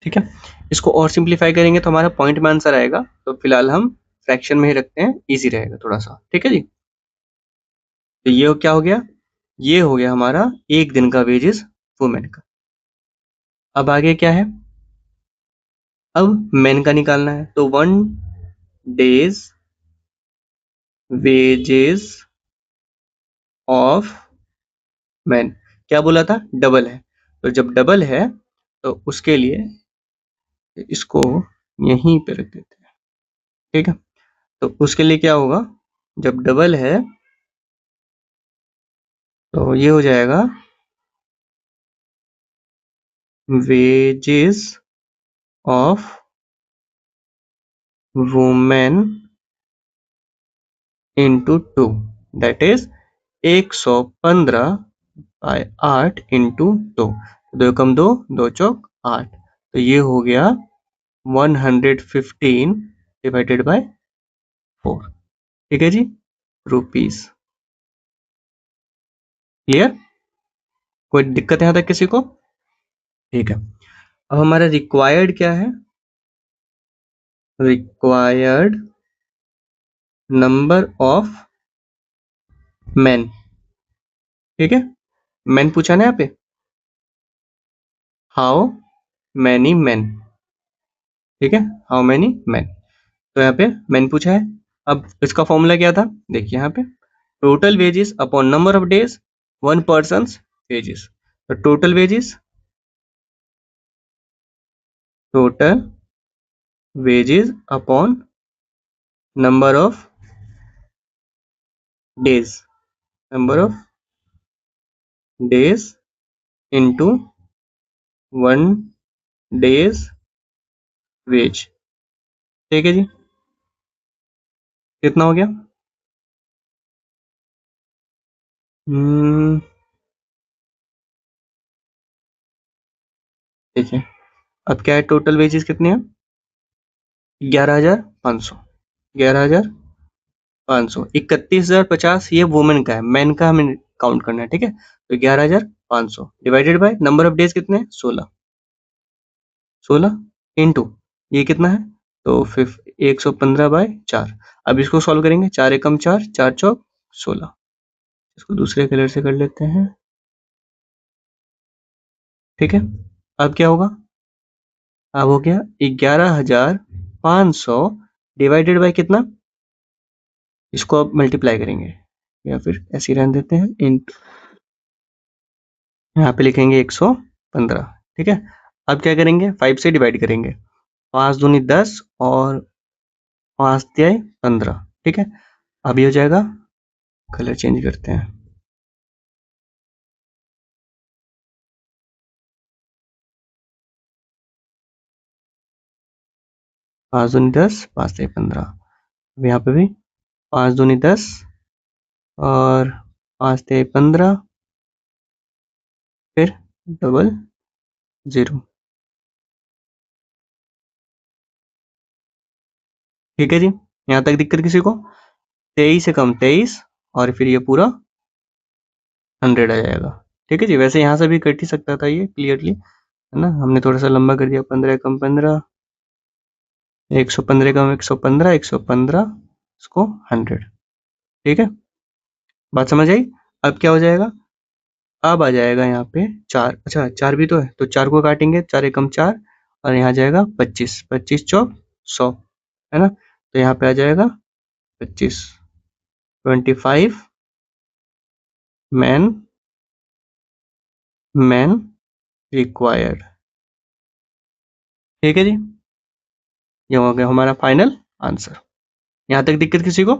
ठीक है, इसको और सिंप्लीफाई करेंगे तो हमारा पॉइंट में आंसर आएगा, तो फिलहाल हम फ्रैक्शन में ही रखते हैं, इजी रहेगा थोड़ा सा। ठीक है जी, तो ये क्या हो गया, ये हो गया हमारा एक दिन का वेजेस वुमेन का। अब आगे क्या है, अब मेन का निकालना है, तो 1 डेज वेजेस ऑफ मैन, क्या बोला था डबल है, तो जब डबल है तो उसके लिए इसको यहीं पे रख देते हैं। ठीक है, तो उसके लिए क्या होगा, जब डबल है तो ये हो जाएगा wages of women into 2, that is 115 by 8 into 2, 2 कम 2, 2 चौक 8, तो ये हो गया 115 डिवाइडेड बाय 4। ठीक है जी, रुपीस। क्लियर, कोई दिक्कत यहाँ तक किसी को? ठीक है, अब हमारा रिक्वायर्ड क्या है, रिक्वायर्ड नंबर ऑफ मैन। ठीक है, मैन पूछा ना यहाँ पे, हाउ मैनी मैन। ठीक है, हाउ मैनी मैन, तो यहाँ पे मैन पूछा है। अब इसका फॉर्मूला क्या था, देखिए यहाँ पे total wages upon number of days one person wages, तो total wages upon number of days, number of days into 1 days wage. ठीक है जी, कितना हो गया, ठीक है, अब क्या है टोटल वेजेस कितने हैं 11,500, 11,500, 31,050 ये वुमेन का है, मैन का हमें काउंट करना है। ठीक है, तो 11,500 divided by number of days कितने हैं 16, 16 इंटू ये कितना है, तो फिर 115 बाय 4। अब इसको सॉल्व करेंगे, 4 एकम 4, 4 चौक 16, इसको दूसरे कलर से कर लेते हैं, ठीक है, अब क्या होगा, अब हो गया 11,500 डिवाइडेड बाय कितना, इसको अब मल्टीप्लाई करेंगे या फिर ऐसे ही रहने देते हैं, इंटू यहाँ पे लिखेंगे 115। ठीक है, अब क्या करेंगे, 5 से डिवाइड करेंगे, 5 दूनी 10 और 5 तिहाई 15। ठीक है, अभी हो जाएगा, कलर चेंज करते हैं, 5 दूनी 10, 5 तिहाई 15। अब यहाँ पे भी 5 दूनी 10 और 5 तिहाई 15, फिर डबल 0। ठीक है जी, यहाँ तक दिक्कत किसी को, 23 से कम 23 और फिर ये पूरा 100 आ जाएगा। ठीक है जी, वैसे यहाँ से भी कट ही सकता था ये क्लियरली, है ना, हमने थोड़ा सा लंबा कर दिया, 15 कम 15, 115 कम 115, 115 इसको 100। ठीक है, बात समझ आई। अब क्या हो जाएगा, अब आ जाएगा यहाँ पे 4, अच्छा 4 भी तो है, तो 4 को काटेंगे, 4 एकम 4 और यहाँ जाएगा 25, 25 चौक 100, है ना, तो यहाँ पे आ जाएगा 25, 25 मैन रिक्वायर्ड। ठीक है जी, ये हो गया हमारा फाइनल आंसर। यहाँ तक दिक्कत किसी को,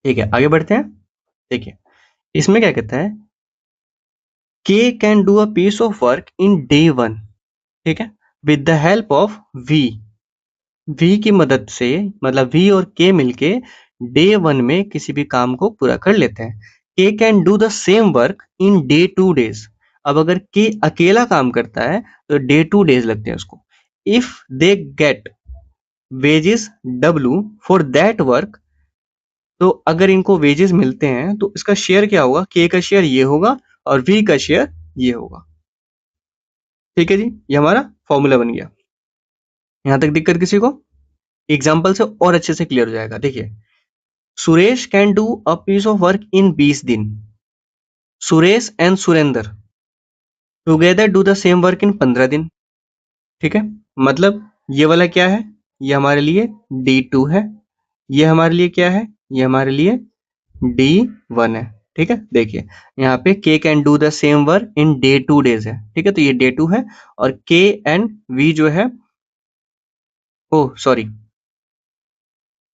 ठीक है, आगे बढ़ते हैं। देखिए इसमें क्या कहता है, K can do a piece of work in day 1, ठीक है, with the help of V, V की मदद से, मतलब वी और के मिलके डे 1 में किसी भी काम को पूरा कर लेते हैं। के can do the same work in day 2 days, अब अगर के अकेला काम करता है तो डे 2 डेज लगते हैं उसको। If they get wages W for that work, तो अगर इनको वेजेस मिलते हैं तो इसका शेयर क्या होगा, के का शेयर ये होगा और वी का शेयर ये होगा। ठीक है जी, ये हमारा फॉर्मूला बन गया। यहां तक दिक्कत किसी को, एग्जाम्पल से और अच्छे से क्लियर हो जाएगा। देखिए, Suresh can do a piece of work in 20 दिन, Suresh and Surendra together do the same work in 15 दिन। ठीक है, मतलब ये वाला क्या है, ये हमारे लिए D2 है, ये हमारे लिए क्या है, ये हमारे लिए D1 है। ठीक है, देखिए यहाँ पे के can do the same work in day 2 days है। ठीक है, तो ये डे 2 है और के एंड वी जो है, ओ सॉरी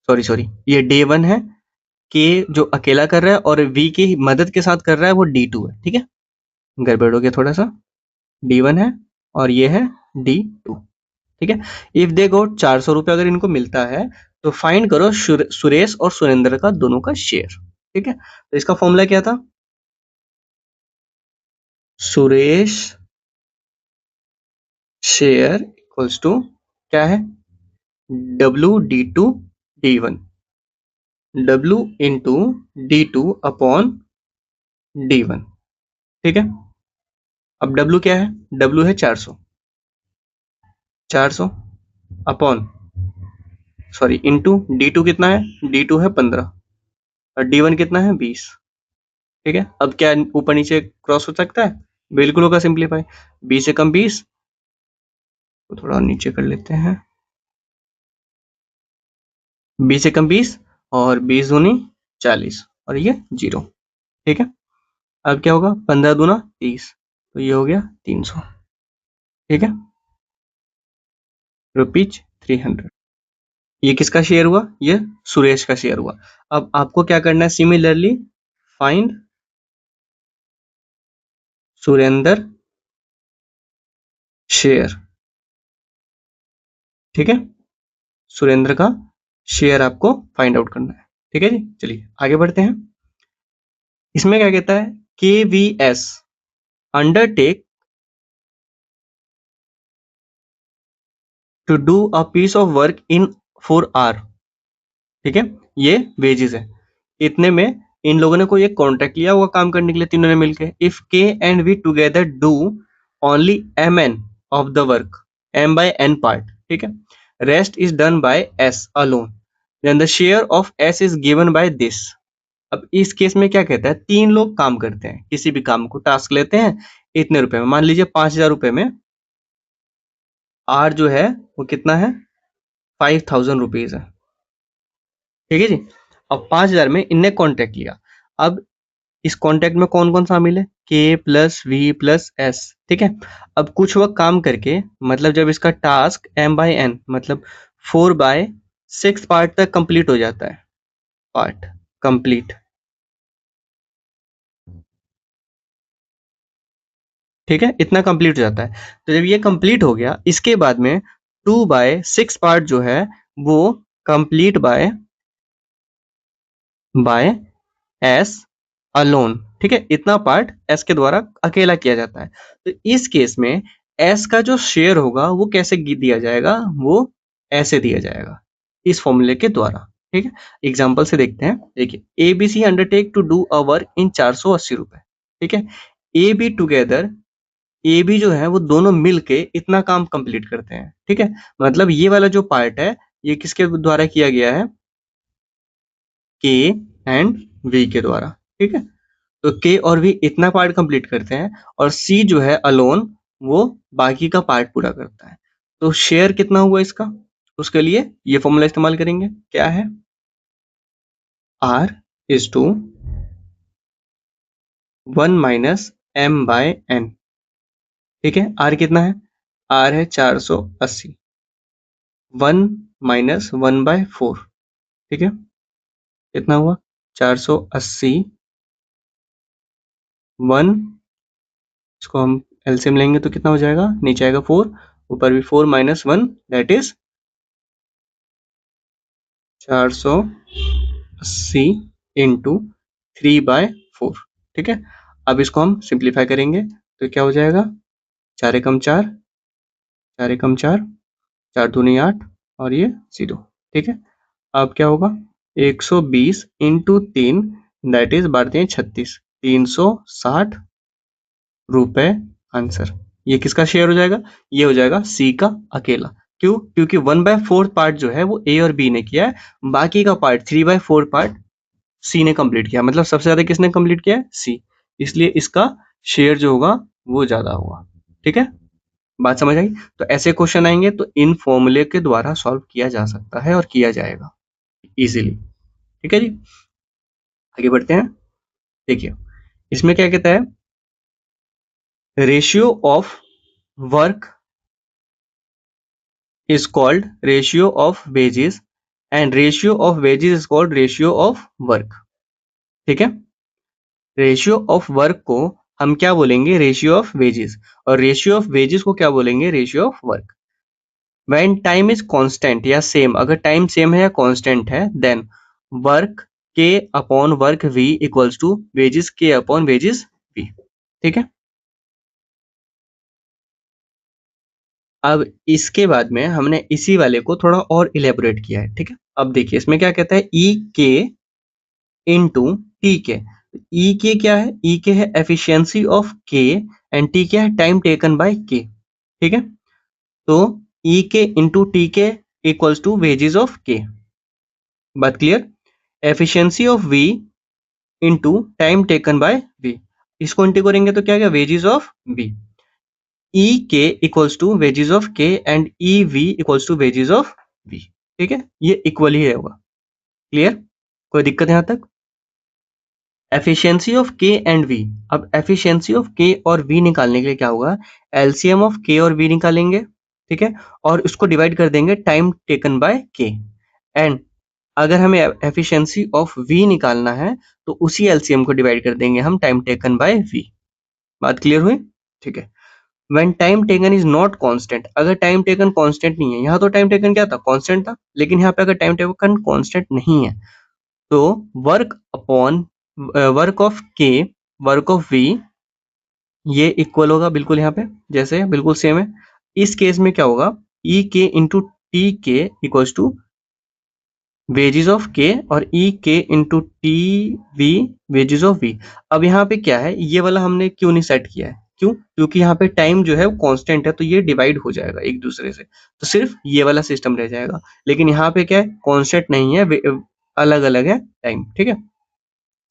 सॉरी सॉरी, ये डे 1 है, के जो अकेला कर रहा है और वी की मदद के साथ कर रहा है वो D2 है। ठीक है, गड़बड़ हो गया थोड़ा सा, D1 है और ये है D2। ठीक है, इफ दे गोट 400 रुपये अगर इनको मिलता है तो फाइंड करो सुरेश और सुरेंद्र का दोनों का शेयर। ठीक है, तो इसका फॉर्मूला क्या था, सुरेश शेयर इक्वल्स टू क्या है, W/D2/D1, W into D2 upon D1। ठीक है, अब W क्या है, W है 400, 400 अपॉन सॉरी इंटू D2 कितना है, D2 है 15 और D1 कितना है 20। ठीक है, अब क्या ऊपर नीचे क्रॉस हो सकता है, बिल्कुल होगा सिंप्लीफाई, 20 से कम 20, तो थोड़ा नीचे कर लेते हैं, 20 से कम 20 और 20 दूनी 40 और ये 0। ठीक है, अब क्या होगा, 15 दूना 30, तो ये हो गया 300। ठीक है, ₹300। ये किसका शेयर हुआ, ये सुरेश का शेयर हुआ। अब आपको क्या करना है, सिमिलरली फाइंड सुरेंद्र शेयर। ठीक है, सुरेंद्र का शेयर आपको फाइंड आउट करना है। ठीक है जी, चलिए आगे बढ़ते हैं। इसमें क्या कहता है, KVS undertake to do a piece of work in 4 hour. ठीक है, ये वेजेस है, इतने में इन लोगों ने कोई एक कॉन्ट्रैक्ट लिया हुआ काम करने के लिए, तीनों ने मिलकर। If K and V together do only MN of the work, M by N part, ठीक है, rest is done by S alone, then the share of S is given by this. अब इस केस में क्या कहता है, 3 लोग काम करते हैं, किसी भी काम को टास्क लेते हैं, इतने रुपए में, मान लीजिए 5,000 रुपए में आर जो है वो कितना है, 5,000 रुपीज है। ठीक है जी। अब 5,000 में इनने कॉन्ट्रैक्ट लिया। अब इस कॉन्ट्रैक्ट में कौन कौन शामिल है, के प्लस वी प्लस एस। ठीक है। अब कुछ वक्त काम करके, मतलब जब इसका टास्क m/n मतलब 4/6 पार्ट तक कंप्लीट हो जाता है, पार्ट कंप्लीट। ठीक है, इतना कंप्लीट हो जाता है। तो जब ये कंप्लीट हो गया, इसके बाद में 2/6 पार्ट जो है वो कंप्लीट बाय एस अलोन। ठीक है, इतना पार्ट एस के द्वारा अकेला किया जाता है। तो इस केस में एस का जो शेयर होगा वो कैसे दिया जाएगा, वो ऐसे दिया जाएगा, इस फॉर्मूले के द्वारा। ठीक है, एग्जांपल से देखते हैं। देखिए, A B C undertake to do a work in 480 रुपए। ठीक है, A B together, A B जो है वो दोनों मिलके इतना काम कंप्लीट करते हैं। ठीक है, मतलब ये वाला जो पार्ट है ये किसके द्वारा किया गया है, के एंड वी के द्वारा। ठीक है, तो के और वी इतना पार्ट कंप्लीट करते हैं और सी जो है अलोन वो बाकी का पार्ट पूरा करता है। तो शेयर कितना हुआ इसका, उसके लिए ये फॉर्मूला इस्तेमाल करेंगे, क्या है, आर इज टू 1 - m/n। ठीक है, आर कितना है, आर है 480, 1 - 1/4। ठीक है, कितना हुआ, 480, 1, इसको हम एलसीएम लेंगे तो कितना हो जाएगा, नीचे आएगा 4, ऊपर भी 4 - 1 दैट इज 480 इंटू 3/4। ठीक है, अब इसको हम सिंप्लीफाई करेंगे तो क्या हो जाएगा, 4 एकम 4, 4 एकम 4, 4 दूनी 8 और ये 0। ठीक है, अब क्या होगा, 120 इंटू 3 दैट इज 12×3 = 36, 360 रुपए आंसर। ये किसका शेयर हो जाएगा, ये हो जाएगा सी का अकेला। क्यों, क्योंकि 1/4 पार्ट जो है वो ए और बी ने किया है, बाकी का पार्ट 3/4 पार्ट सी ने कंप्लीट किया, मतलब सबसे ज्यादा किसने कंप्लीट किया है, सी। इसलिए इसका शेयर जो होगा वो ज्यादा होगा। ठीक है, बात समझ आई। तो ऐसे क्वेश्चन आएंगे तो इन फॉर्मूले के द्वारा सॉल्व किया जा सकता है और किया जाएगा इजीली। ठीक है जी, आगे बढ़ते हैं। देखिए, इसमें क्या कहता है, ratio of work is called ratio of wages and ratio of wages is called ratio of work। ठीक है, रेशियो ऑफ वर्क को हम क्या बोलेंगे, रेशियो ऑफ वेजेस, और रेशियो ऑफ वेजेस को क्या बोलेंगे, ratio of work. When time is constant या सेम, अगर टाइम सेम है या कांस्टेंट है, then work K upon work V equals to wages K upon wages V. ठीक है, अब इसके बाद में हमने इसी वाले को थोड़ा और इलेबोरेट किया है। ठीक है, अब देखिए इसमें क्या कहता है, ई के इंटू टी के। ई के क्या है, ई के है efficiency of K and T क्या है, टाइम टेकन बाय के। ठीक है, तो E K into T K equals to wages of K. बात clear, efficiency of V into time taken by V, इसको इंटू करेंगे तो क्या, wages of V. E K equals to wages of K and E V equals to wages of V. ठीक है, ये equal ही होगा। Clear, कोई दिक्कत यहाँ तक। Efficiency of K and we, अब एफिशिएंसी ऑफ के और वी निकालने के लिए क्या होगा, एलसीएम ऑफ के और वी निकालेंगे। ठीक है, और उसको डिवाइड कर देंगे टाइम टेकन बाय के। एंड अगर हमें एफिशिएंसी ऑफ वी निकालना है तो उसी एलसीएम को डिवाइड कर देंगे हम टाइम टेकन बाय वी। बात क्लियर हुई। ठीक है, when time taken is not constant, अगर टाइम टेकन कांस्टेंट नहीं है, यहाँ तो टाइम टेकन क्या था, कांस्टेंट था, लेकिन यहाँ पे अगर टाइम टेकन कांस्टेंट नहीं है तो वर्क अपॉन वर्क ऑफ के वर्क ऑफ वी ये इक्वल होगा बिल्कुल, यहाँ पे जैसे बिल्कुल सेम है। इस केस में क्या होगा, E K into T K equals to wages of K और E K into T V wages of V. अब यहाँ पे क्या है, ये वाला हमने क्यों नहीं सेट किया है, क्यों, क्योंकि यहाँ पे टाइम जो है वो कांस्टेंट है तो ये डिवाइड हो जाएगा एक दूसरे से, तो सिर्फ ये वाला सिस्टम रह जाएगा। लेकिन यहाँ पे क्या है, कांस्टेंट नहीं है, अलग अलग है टाइम। ठीक है,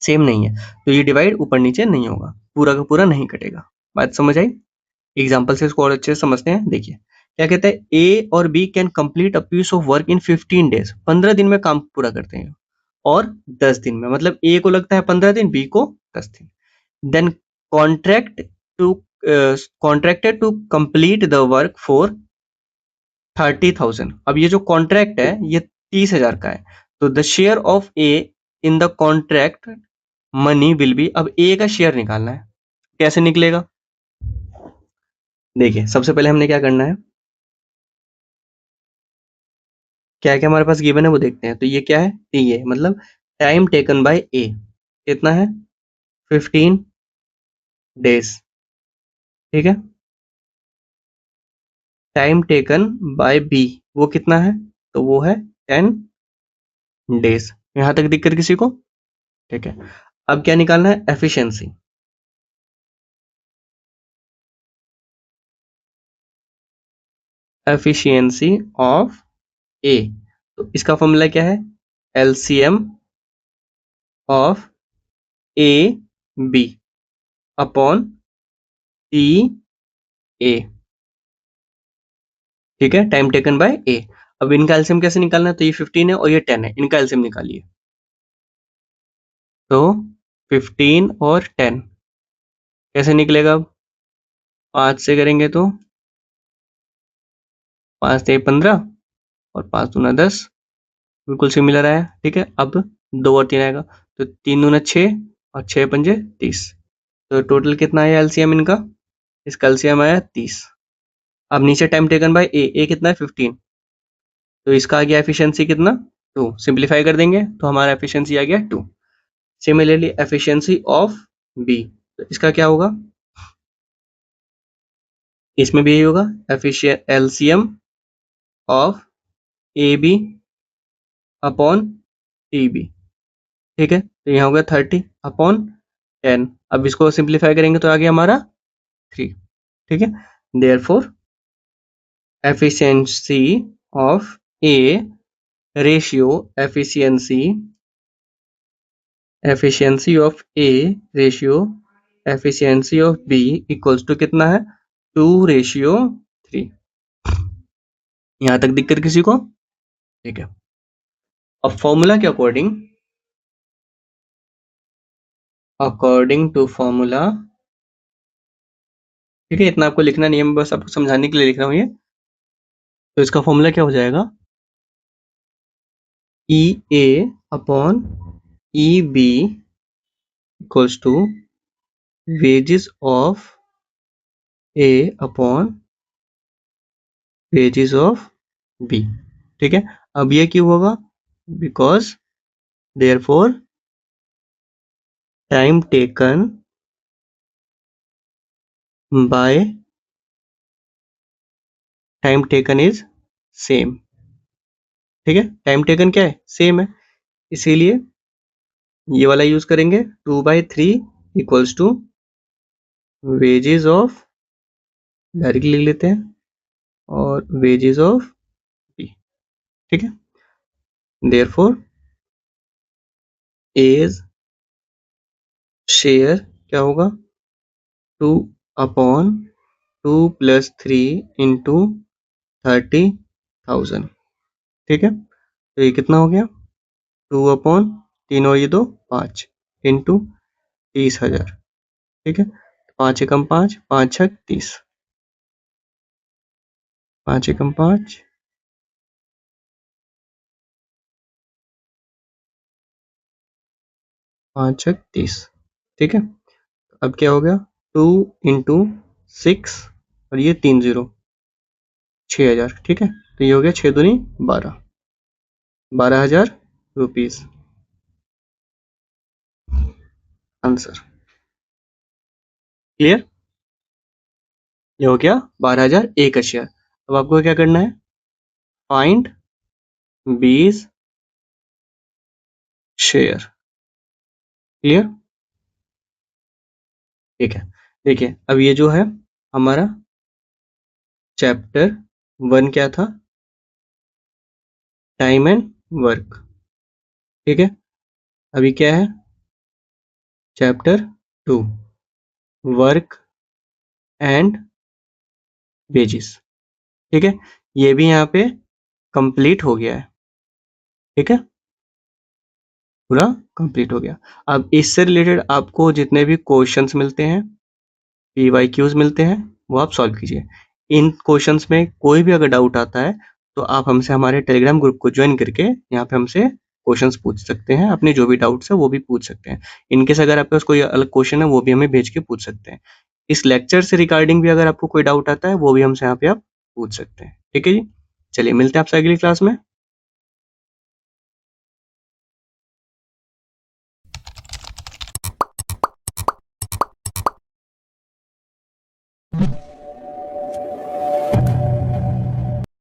सेम नहीं है, तो ये डिवाइड ऊपर नीचे नहीं होगा, पूरा का पूरा नहीं कटेगा। बात समझ आई? एग्जाम्पल से इसको और अच्छे से समझते हैं। देखिए क्या कहता है, ए और B can complete a piece of work in 15 days, 15 दिन में काम पूरा करते हैं, और 10 दिन में, मतलब ए को लगता है 15 दिन, बी को 10 दिन। Then contract to contracted to complete the work for 30,000। अब ये जो कॉन्ट्रैक्ट है ये 30,000 का है, तो the share of A in the contract money will be, अब ए का शेयर निकालना है, कैसे निकलेगा? देखिए सबसे पहले हमने क्या करना है, क्या क्या हमारे पास गिवन है वो देखते हैं। तो ये क्या है, टी है, मतलब टाइम टेकन बाय ए कितना है, 15 डेज, ठीक है। टाइम टेकन बाय बी वो कितना है, तो वो है 10 डेज। यहां तक दिक्कत किसी को? ठीक है। अब क्या निकालना है, एफिशिएंसी। एफिशिएंसी ऑफ ए, तो इसका फॉर्मूला क्या है, LCM of A B upon T A, ठीक है, टाइम टेकन बाय ए। अब इनका एलसीएम कैसे निकालना है, तो ये 15 है और ये 10 है, इनका एलसीएम निकालिए। तो 15 और 10 कैसे निकलेगा, अब 5 से करेंगे तो 5 से 15 और 5 दूना 10, बिल्कुल सिमिलर आया, ठीक है। अब 2 और 3 आएगा, तो 3 दूना 6 और 6 पंजे 30, तो टोटल कितना आया एलसीएम इनका, इसका एलसीएम आया 30। अब नीचे टाइम टेकन बाय ए कितना है 15, तो इसका आ गया एफिशिएंसी कितना, 2, सिंप्लीफाई कर देंगे तो हमारा एफिशिएंसी आ गया 2। सिमिलरली एफिशिएंसी ऑफ बी, तो इसका क्या होगा, इसमें भी यही होगा, efficient LCM of A B upon T B, ठीक है। तो यहाँ हो गया 30 अपॉन 10, अब इसको सिंप्लीफाई करेंगे तो आ गया हमारा 3, ठीक है। Therefore efficiency of A ratio efficiency of A ratio efficiency of B equals to कितना है, 2:3। यहां तक दिक्कत किसी को? ठीक है। अब फॉर्मूला के अकॉर्डिंग टू फॉर्मूला, ठीक है, इतना आपको लिखना नहीं है, मैं बस आपको समझाने के लिए लिख रहा हूँ ये। तो इसका फॉर्मूला क्या हो जाएगा, E A upon E B equals to wages of A upon wages of B, ठीक है। अब ये क्यों होगा, because therefore time taken by time taken is same, ठीक है। टाइम टेकन क्या है, सेम है, इसीलिए ये वाला यूज करेंगे, 2/3 equals to wages of, directly लिख लेते हैं, और वेजेस ऑफ बी, ठीक है। देयरफॉर एज शेयर क्या होगा, 2 अपॉन 2 + 3 इंटू 30,000, ठीक है। तो ये कितना हो गया, 2 अपॉन 3 और ये 2 5 इंटू 30,000, ठीक है। 5 एकम 5, 5 छक 30, 5 एकम 5, 5 छक 30, ठीक है। अब क्या हो गया, 2 इंटू 6 और ये 3 0, 6,000, ठीक है। तो ये हो गया 6 दूनी 12, 12,000 रुपीज आंसर। क्लियर? ये हो गया 12,000 ए का शेयर। अब आपको क्या करना है, फाइंड बीज शेयर। क्लियर? ठीक है। देखिए अब ये जो है हमारा चैप्टर 1 क्या था, टाइम एंड वर्क, ठीक है। अभी क्या है, चैप्टर 2 वर्क एंड वेजेस। ठीक है, ये भी यहाँ पे कंप्लीट हो गया है। ठीक है, पूरा कंप्लीट हो गया। अब इससे रिलेटेड आपको जितने भी क्वेश्चंस मिलते हैं, PYQs मिलते हैं, वो आप सॉल्व कीजिए। इन क्वेश्चंस में कोई भी अगर डाउट आता है तो आप हमसे हमारे टेलीग्राम ग्रुप को ज्वाइन करके यहाँ पे हमसे क्वेश्चंस पूछ सकते हैं, अपने जो भी डाउट्स है वो भी पूछ सकते हैं। इनकेस अगर आपके पास कोई अलग क्वेश्चन है वो भी हमें भेज के पूछ सकते हैं। इस लेक्चर से रिगार्डिंग भी अगर आपको कोई डाउट आता है वो भी हमसे यहाँ पे आप पूछ सकते हैं। ठीक है जी, चलिए मिलते हैं आपसे अगली क्लास में।